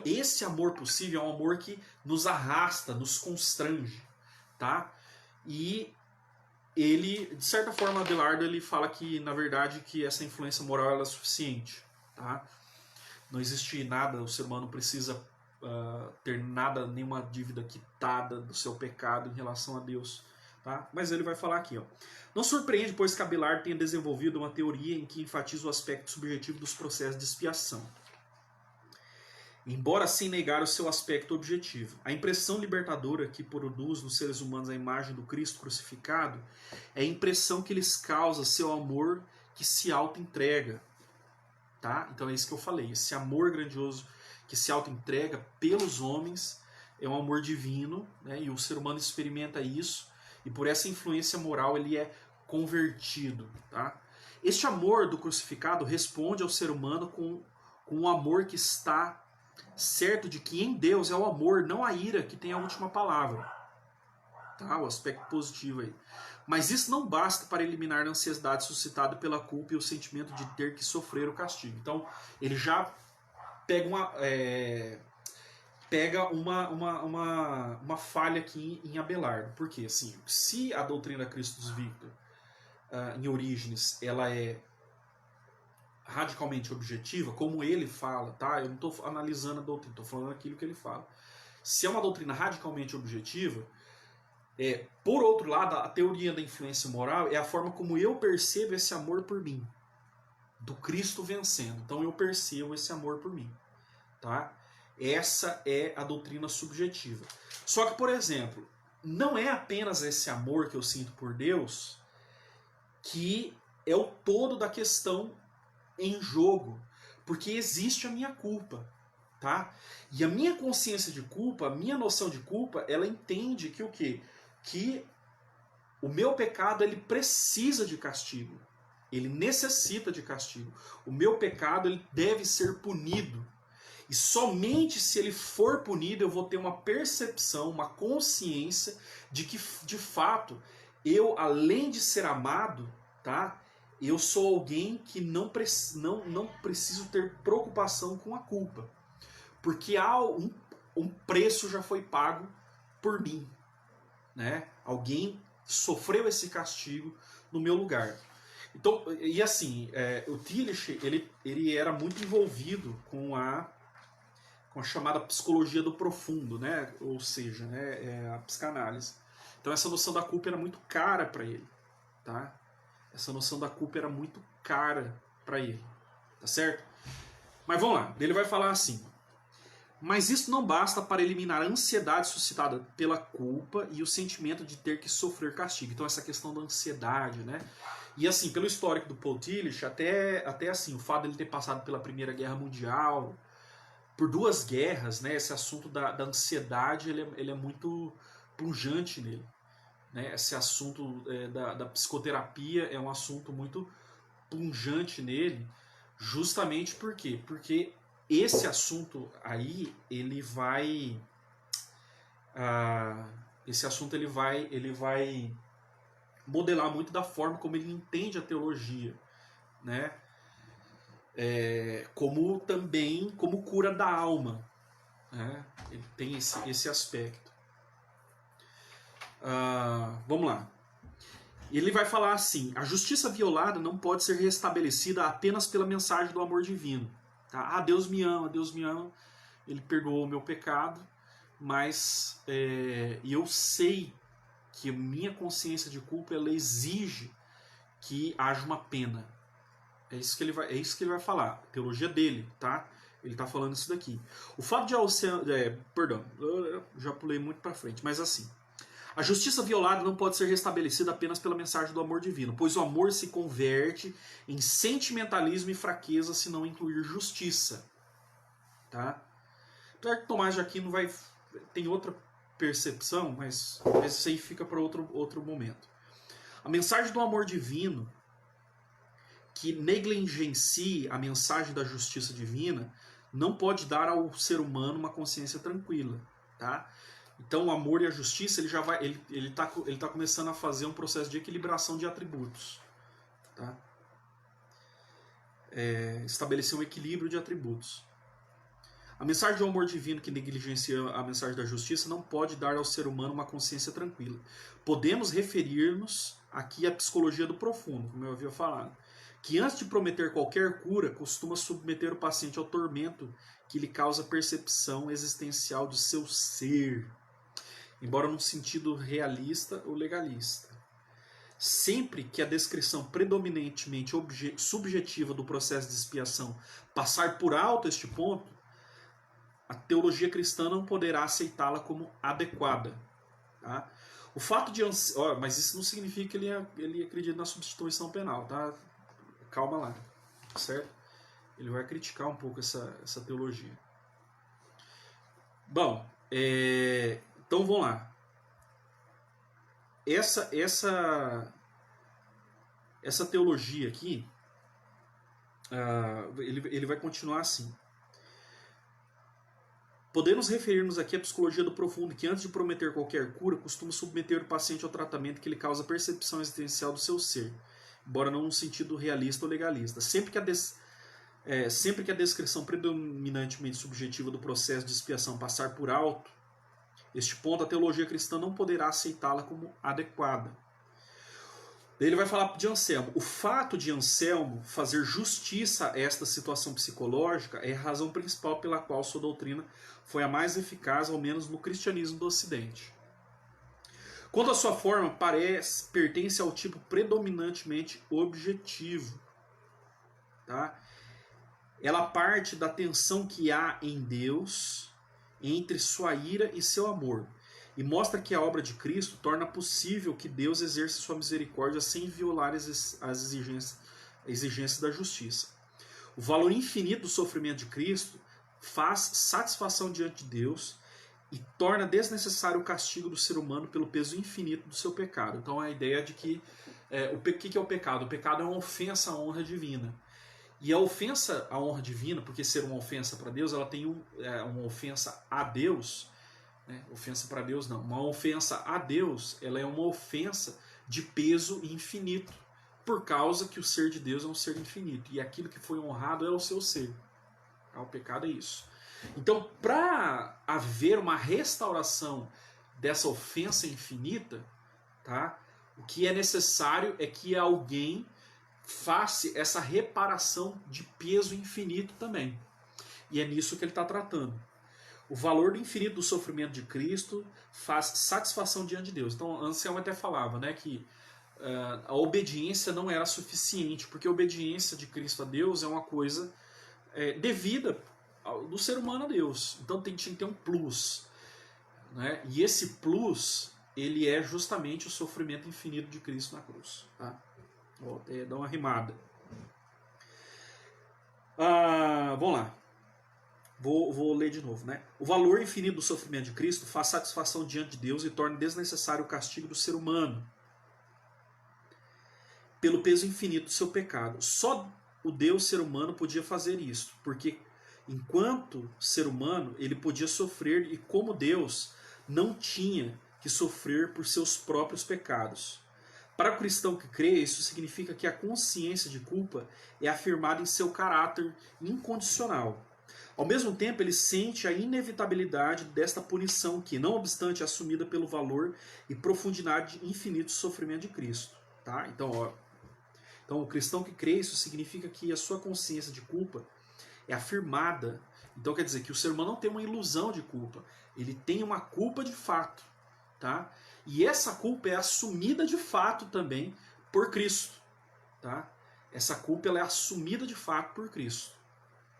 esse amor possível é um amor que nos arrasta, nos constrange, tá? E ele, de certa forma, Abelardo ele fala que, na verdade, que essa influência moral ela é suficiente, tá? Não existe nada, o ser humano precisa ter nada, nenhuma dívida quitada do seu pecado em relação a Deus, tá? Mas ele vai falar aqui, ó. Não surpreende, pois, que Abelardo tenha desenvolvido uma teoria em que enfatiza o aspecto subjetivo dos processos de expiação, embora sem negar o seu aspecto objetivo. A impressão libertadora que produz nos seres humanos a imagem do Cristo crucificado é a impressão que lhes causa seu amor que se auto-entrega, tá? Então é isso que eu falei, esse amor grandioso que se auto-entrega pelos homens é um amor divino, né? E o ser humano experimenta isso, e por essa influência moral ele é convertido, tá? Este amor do crucificado responde ao ser humano com um amor que está certo de que em Deus é o amor, não a ira, que tem a última palavra. Tá? O aspecto positivo aí. Mas isso não basta para eliminar a ansiedade suscitada pela culpa e o sentimento de ter que sofrer o castigo. Então, ele já pega uma falha aqui em Abelardo. Porque, assim, se a doutrina Christus Victor, em Orígenes, ela é radicalmente objetiva, como ele fala, tá? Eu não estou analisando a doutrina, estou falando aquilo que ele fala. Se é uma doutrina radicalmente objetiva, por outro lado, a teoria da influência moral é a forma como eu percebo esse amor por mim, do Cristo vencendo. Então eu percebo esse amor por mim, tá? Essa é a doutrina subjetiva. Só que, por exemplo, não é apenas esse amor que eu sinto por Deus que é o todo da questão em jogo, porque existe a minha culpa, tá? E a minha consciência de culpa, a minha noção de culpa, ela entende que o quê? Que o meu pecado, ele precisa de castigo. Ele necessita de castigo. O meu pecado, ele deve ser punido. E somente se ele for punido, eu vou ter uma percepção, uma consciência de que, de fato, eu, além de ser amado, tá? Eu sou alguém que não preciso ter preocupação com a culpa. Porque um preço já foi pago por mim. Né? Alguém sofreu esse castigo no meu lugar. Então, e assim, o Tillich, ele era muito envolvido com a chamada psicologia do profundo, né? Ou seja, né? A psicanálise. Então essa noção da culpa era muito cara para ele, tá? Essa noção da culpa era muito cara para ele, tá certo? Mas vamos lá, ele vai falar assim: mas isso não basta para eliminar a ansiedade suscitada pela culpa e o sentimento de ter que sofrer castigo. Então essa questão da ansiedade, né? E assim, pelo histórico do Paul Tillich, até assim, o fato dele ter passado pela Primeira Guerra Mundial, por 2 guerras, né? Esse assunto da ansiedade, ele é muito pungente nele. Né? Esse assunto da psicoterapia é um assunto muito pungente nele, justamente por quê? Porque esse assunto aí, ele vai... esse assunto ele vai modelar muito da forma como ele entende a teologia, né? Como também como cura da alma, né? Ele tem esse aspecto. Vamos lá. Ele vai falar assim: a justiça violada não pode ser restabelecida apenas pela mensagem do amor divino. Tá? Ah, Deus me ama, Ele perdoou o meu pecado, mas eu sei que a minha consciência de culpa, ela exige que haja uma pena. É isso que ele vai falar. A teologia dele, tá? Ele está falando isso daqui. O fato de perdão, eu já pulei muito para frente, mas assim: a justiça violada não pode ser restabelecida apenas pela mensagem do amor divino, pois o amor se converte em sentimentalismo e fraqueza se não incluir justiça. Tá? Apesar que Tomás de Aquino tem outra percepção, mas isso aí fica para outro momento. A mensagem do amor divino, que negligencia a mensagem da justiça divina, não pode dar ao ser humano uma consciência tranquila. Tá? Então o amor e a justiça, ele tá começando a fazer um processo de equilibração de atributos. Tá? Estabelecer um equilíbrio de atributos. A mensagem do amor divino que negligencia a mensagem da justiça não pode dar ao ser humano uma consciência tranquila. Podemos referir-nos aqui à psicologia do profundo, como eu havia falado, que antes de prometer qualquer cura, costuma submeter o paciente ao tormento que lhe causa percepção existencial do seu ser, embora num sentido realista ou legalista. Sempre que a descrição predominantemente subjetiva do processo de expiação passar por alto este ponto, a teologia cristã não poderá aceitá-la como adequada. Tá? O fato de... mas isso não significa que ele acredita na substituição penal. Tá? Calma lá. Certo? Ele vai criticar um pouco essa teologia. Bom, então vamos lá. Essa teologia aqui, ele vai continuar assim. Podemos referir-nos aqui à psicologia do profundo, que antes de prometer qualquer cura, costuma submeter o paciente ao tratamento que lhe causa percepção existencial do seu ser, embora não num sentido realista ou legalista. Sempre que a descrição predominantemente subjetiva do processo de expiação passar por alto este ponto, a teologia cristã não poderá aceitá-la como adequada. Daí ele vai falar de Anselmo. O fato de Anselmo fazer justiça a esta situação psicológica é a razão principal pela qual sua doutrina foi a mais eficaz, ao menos no cristianismo do Ocidente. Quanto à sua forma, pertence ao tipo predominantemente objetivo. Tá? Ela parte da tensão que há em Deus entre sua ira e seu amor, e mostra que a obra de Cristo torna possível que Deus exerça sua misericórdia sem violar as exigências da justiça. O valor infinito do sofrimento de Cristo faz satisfação diante de Deus e torna desnecessário o castigo do ser humano pelo peso infinito do seu pecado. Então a ideia de que o que é o pecado? O pecado é uma ofensa à honra divina. E a ofensa à honra divina, porque ser uma ofensa para Deus, ela tem uma ofensa a Deus, né? Ofensa para Deus não. Uma ofensa a Deus, ela é uma ofensa de peso infinito, por causa que o ser de Deus é um ser infinito. E aquilo que foi honrado é o seu ser. O pecado é isso. Então, para haver uma restauração dessa ofensa infinita, tá? O que é necessário é que alguém faça essa reparação de peso infinito também. E é nisso que ele está tratando. O valor do infinito do sofrimento de Cristo faz satisfação diante de Deus. Então, Anselmo até falava, né, que a obediência não era suficiente, porque a obediência de Cristo a Deus é uma coisa devida do ser humano a Deus. Então tinha que ter um plus. Né? E esse plus, ele é justamente o sofrimento infinito de Cristo na cruz. Tá? Vou até dar uma rimada. Vamos lá. Vou ler de novo. Né? O valor infinito do sofrimento de Cristo faz satisfação diante de Deus e torna desnecessário o castigo do ser humano pelo peso infinito do seu pecado. Só o Deus ser humano podia fazer isso, porque enquanto ser humano ele podia sofrer, e como Deus não tinha que sofrer por seus próprios pecados. Para o cristão que crê, isso significa que a consciência de culpa é afirmada em seu caráter incondicional. Ao mesmo tempo, ele sente a inevitabilidade desta punição que, não obstante, é assumida pelo valor e profundidade infinito do sofrimento de Cristo. Tá? Então, o cristão que crê, isso significa que a sua consciência de culpa é afirmada. Então quer dizer que o ser humano não tem uma ilusão de culpa. Ele tem uma culpa de fato. Tá? E essa culpa é assumida de fato também por Cristo. Tá? Essa culpa ela é assumida de fato por Cristo.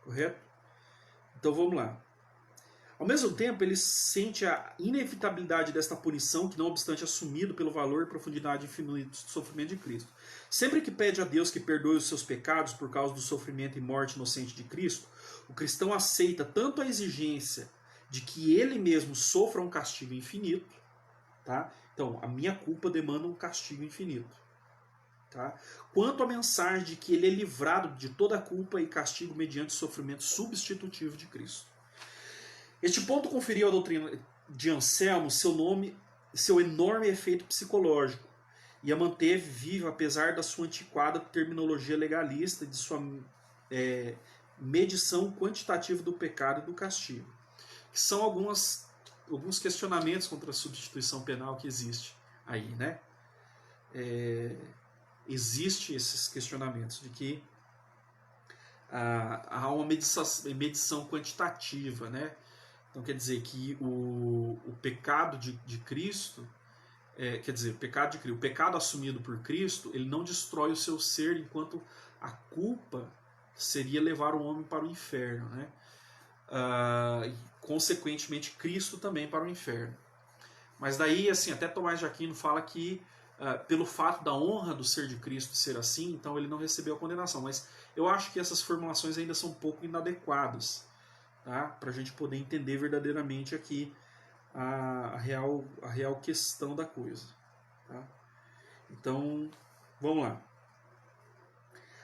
Correto? Então vamos lá. Ao mesmo tempo, ele sente a inevitabilidade desta punição, que não obstante assumido pelo valor e profundidade infinita do sofrimento de Cristo. Sempre que pede a Deus que perdoe os seus pecados por causa do sofrimento e morte inocente de Cristo, o cristão aceita tanto a exigência de que ele mesmo sofra um castigo infinito, tá? Então, a minha culpa demanda um castigo infinito, tá? Quanto a mensagem de que ele é livrado de toda a culpa e castigo mediante o sofrimento substitutivo de Cristo. Este ponto conferiu à doutrina de Anselmo seu enorme efeito psicológico e a manteve viva apesar da sua antiquada terminologia legalista e de sua medição quantitativa do pecado e do castigo, que são alguns questionamentos contra a substituição penal que existe aí, né? Existe esses questionamentos de que há uma medição quantitativa, né? Então quer dizer que o pecado de Cristo, o pecado assumido por Cristo, ele não destrói o seu ser, enquanto a culpa seria levar o homem para o inferno, né? E, consequentemente, Cristo também para o inferno. Mas daí, assim, até Tomás de Aquino fala que pelo fato da honra do ser de Cristo ser assim, então ele não recebeu a condenação. Mas eu acho que essas formulações ainda são um pouco inadequadas, tá? Para a gente poder entender verdadeiramente aqui a real questão da coisa. Tá? Então, vamos lá.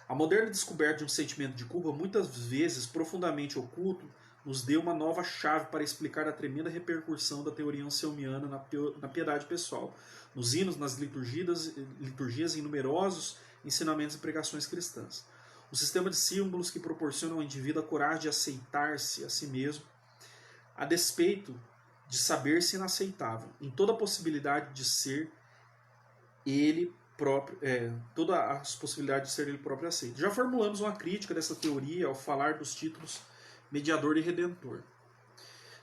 A moderna descoberta de um sentimento de culpa, muitas vezes profundamente oculto nos deu uma nova chave para explicar a tremenda repercussão da teoria anselmiana na piedade pessoal, nos hinos, nas liturgias e em numerosos ensinamentos e pregações cristãs. O sistema de símbolos que proporciona ao indivíduo a coragem de aceitar-se a si mesmo, a despeito de saber-se inaceitável, em toda a possibilidade de ser ele próprio, todas as possibilidades de ser ele próprio aceito. Já formulamos uma crítica dessa teoria ao falar dos títulos mediador e redentor.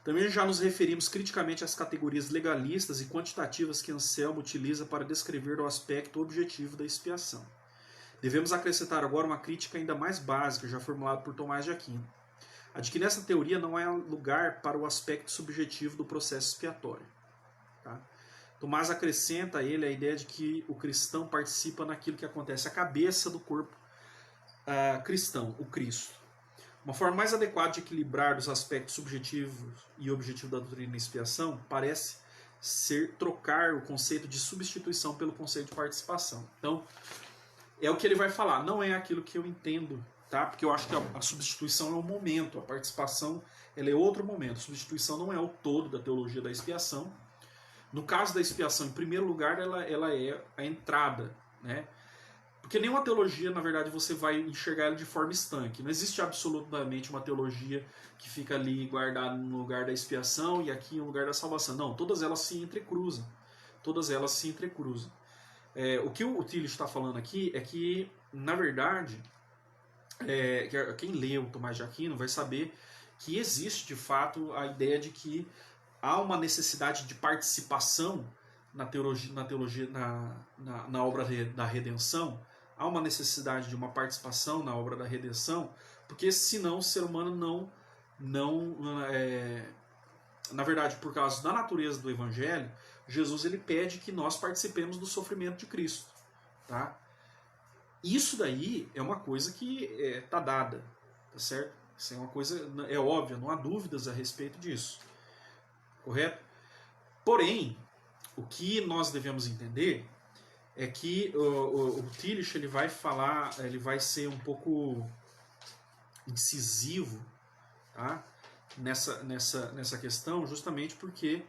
Também já nos referimos criticamente às categorias legalistas e quantitativas que Anselmo utiliza para descrever o aspecto objetivo da expiação. Devemos acrescentar agora uma crítica ainda mais básica, já formulada por Tomás de Aquino, a de que nessa teoria não há lugar para o aspecto subjetivo do processo expiatório. Tá? Tomás acrescenta a ele a ideia de que o cristão participa naquilo que acontece à cabeça do corpo cristão, o Cristo. Uma forma mais adequada de equilibrar os aspectos subjetivos e objetivos da doutrina da expiação parece ser trocar o conceito de substituição pelo conceito de participação. Então, é o que ele vai falar, não é aquilo que eu entendo, tá? Porque eu acho que a substituição é um momento, a participação ela é outro momento. A substituição não é o todo da teologia da expiação. No caso da expiação, em primeiro lugar, ela é a entrada, né? Porque nenhuma teologia, na verdade, você vai enxergar ela de forma estanque. Não existe absolutamente uma teologia que fica ali guardada no lugar da expiação e aqui no lugar da salvação. Não, todas elas se entrecruzam. Todas elas se entrecruzam. O que o Tillich está falando aqui é que, na verdade, quem lê o Tomás de Aquino vai saber que existe, de fato, a ideia de que há uma necessidade de participação na obra da redenção. Há uma necessidade de uma participação na obra da redenção, porque senão o ser humano na verdade, por causa da natureza do Evangelho, Jesus ele pede que nós participemos do sofrimento de Cristo. Tá? Isso daí é uma coisa que está dada, tá certo? Isso é uma coisa, é óbvia, não há dúvidas a respeito disso. Correto? Porém, o que nós devemos entender é que o Tillich ele vai falar, ele vai ser um pouco incisivo, tá? nessa questão, justamente porque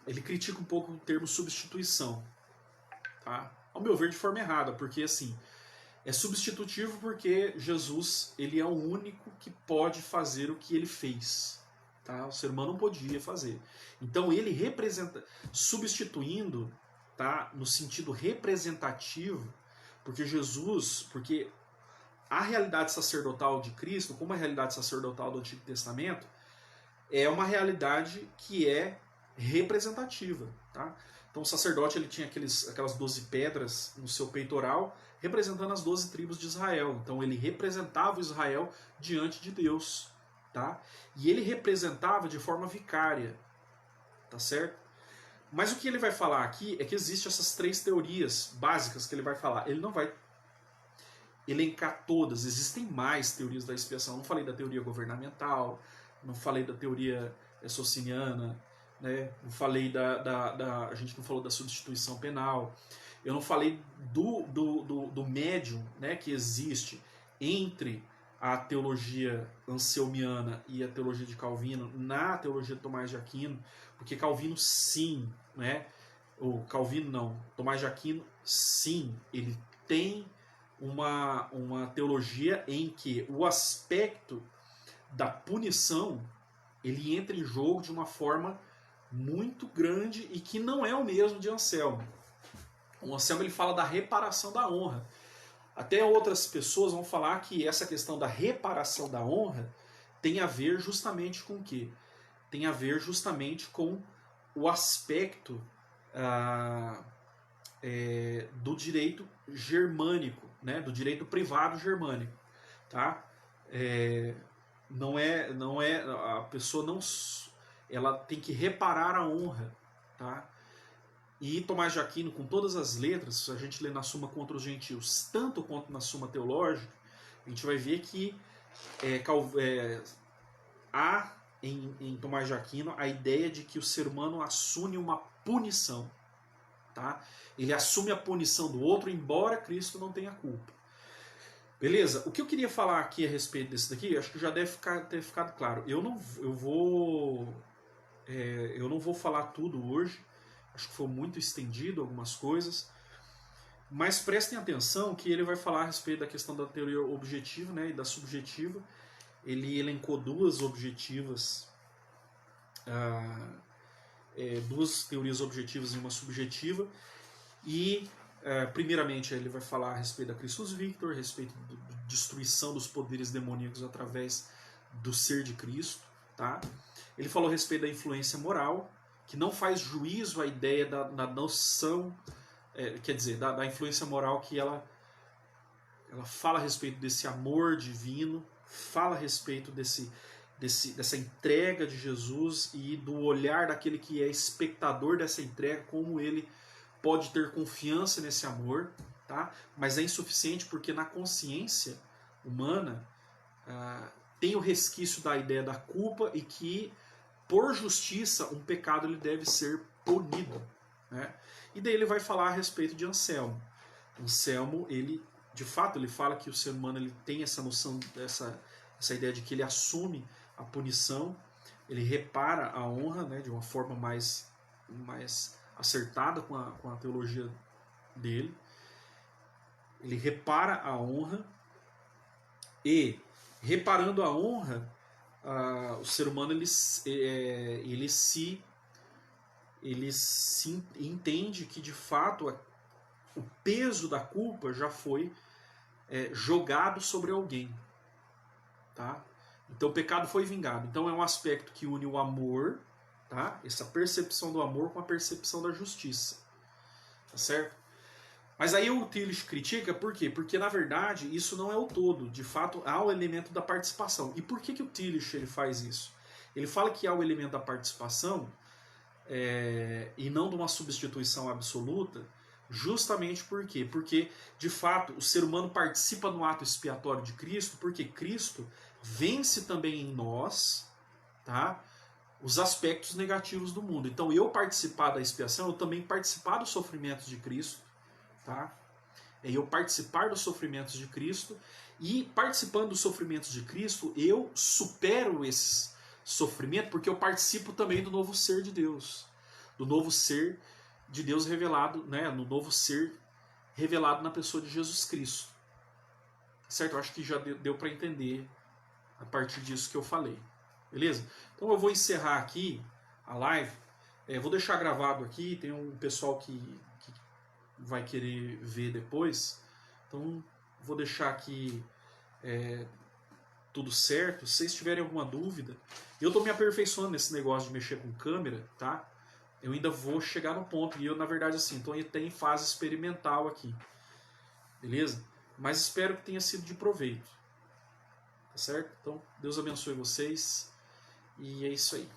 ele critica um pouco o termo substituição, tá? Ao meu ver, de forma errada, porque assim, é substitutivo porque Jesus ele é o único que pode fazer o que ele fez. Tá? O ser humano não podia fazer. Então ele representa, substituindo, tá? No sentido representativo, porque a realidade sacerdotal de Cristo, como a realidade sacerdotal do Antigo Testamento, é uma realidade que é representativa. Tá? Então o sacerdote ele tinha aquelas 12 pedras no seu peitoral, representando as 12 tribos de Israel. Então ele representava Israel diante de Deus. Tá? E ele representava de forma vicária. Tá certo? Mas o que ele vai falar aqui é que existem essas três teorias básicas que ele vai falar. Ele não vai elencar todas, existem mais teorias da expiação. Eu não falei da teoria governamental, não falei da teoria sociniana, né? Não falei a gente não falou da substituição penal, eu não falei do médium, né, que existe entre a teologia anselmiana e a teologia de Calvino na teologia de Tomás de Aquino, porque Calvino sim, né? O Calvino não, Tomás de Aquino sim, ele tem uma teologia em que o aspecto da punição ele entra em jogo de uma forma muito grande e que não é o mesmo de Anselmo. O Anselmo ele fala da reparação da honra. Até outras pessoas vão falar que essa questão da reparação da honra tem a ver justamente com o quê? Tem a ver justamente com o aspecto do direito germânico, né? Do direito privado germânico. Tá? Não é a pessoa não, ela tem que reparar a honra. Tá? E Tomás de Aquino, com todas as letras, se a gente lê na Suma contra os Gentios, tanto quanto na Suma Teológica, a gente vai ver que há em Tomás de Aquino a ideia de que o ser humano assume uma punição. Tá? Ele assume a punição do outro, embora Cristo não tenha culpa. Beleza? O que eu queria falar aqui a respeito desse daqui, acho que já deve ter ficado claro. Eu não vou falar tudo hoje, acho que foi muito estendido algumas coisas, mas prestem atenção que ele vai falar a respeito da questão da teoria objetiva, né, e da subjetiva. Ele elencou duas objetivas, duas teorias objetivas e uma subjetiva, e primeiramente ele vai falar a respeito da Christus Victor, a respeito da destruição dos poderes demoníacos através do ser de Cristo, tá? Ele falou a respeito da influência moral, que não faz juízo à ideia da noção, quer dizer, da influência moral, que ela fala a respeito desse amor divino, fala a respeito dessa entrega de Jesus e do olhar daquele que é espectador dessa entrega, como ele pode ter confiança nesse amor, tá? Mas é insuficiente porque na consciência humana tem o resquício da ideia da culpa e que, por justiça, um pecado ele deve ser punido, né? E daí ele vai falar a respeito de Anselmo. Anselmo, ele, de fato, ele fala que o ser humano ele tem essa noção, essa ideia de que ele assume a punição, ele repara a honra, né, de uma forma mais acertada com a teologia dele. Ele repara a honra e, reparando a honra, o ser humano ele se entende que de fato o peso da culpa já foi jogado sobre alguém, tá? Então o pecado foi vingado. Então é um aspecto que une o amor, tá? Essa percepção do amor com a percepção da justiça, tá certo? Mas aí o Tillich critica, por quê? Porque na verdade isso não é o todo. De fato há o elemento da participação. E por que o Tillich ele faz isso? Ele fala que há o elemento da participação e não de uma substituição absoluta, justamente por quê? Porque de fato o ser humano participa no ato expiatório de Cristo, porque Cristo vence também em nós, tá? Os aspectos negativos do mundo. Então eu participar da expiação, eu também participar dos sofrimentos de Cristo, tá? Eu participar dos sofrimentos de Cristo, e participando dos sofrimentos de Cristo, eu supero esses sofrimentos porque eu participo também do novo ser de Deus, do novo ser de Deus revelado, né? No novo ser revelado na pessoa de Jesus Cristo. Certo? Eu acho que já deu para entender a partir disso que eu falei. Beleza? Então eu vou encerrar aqui a live. Vou deixar gravado aqui. Tem um pessoal que vai querer ver depois. Então vou deixar aqui tudo certo. Se vocês tiverem alguma dúvida, eu estou me aperfeiçoando nesse negócio de mexer com câmera, tá? Eu ainda vou chegar no ponto. E eu, na verdade, assim, estou em fase experimental aqui. Beleza? Mas espero que tenha sido de proveito. Tá certo? Então, Deus abençoe vocês. E é isso aí.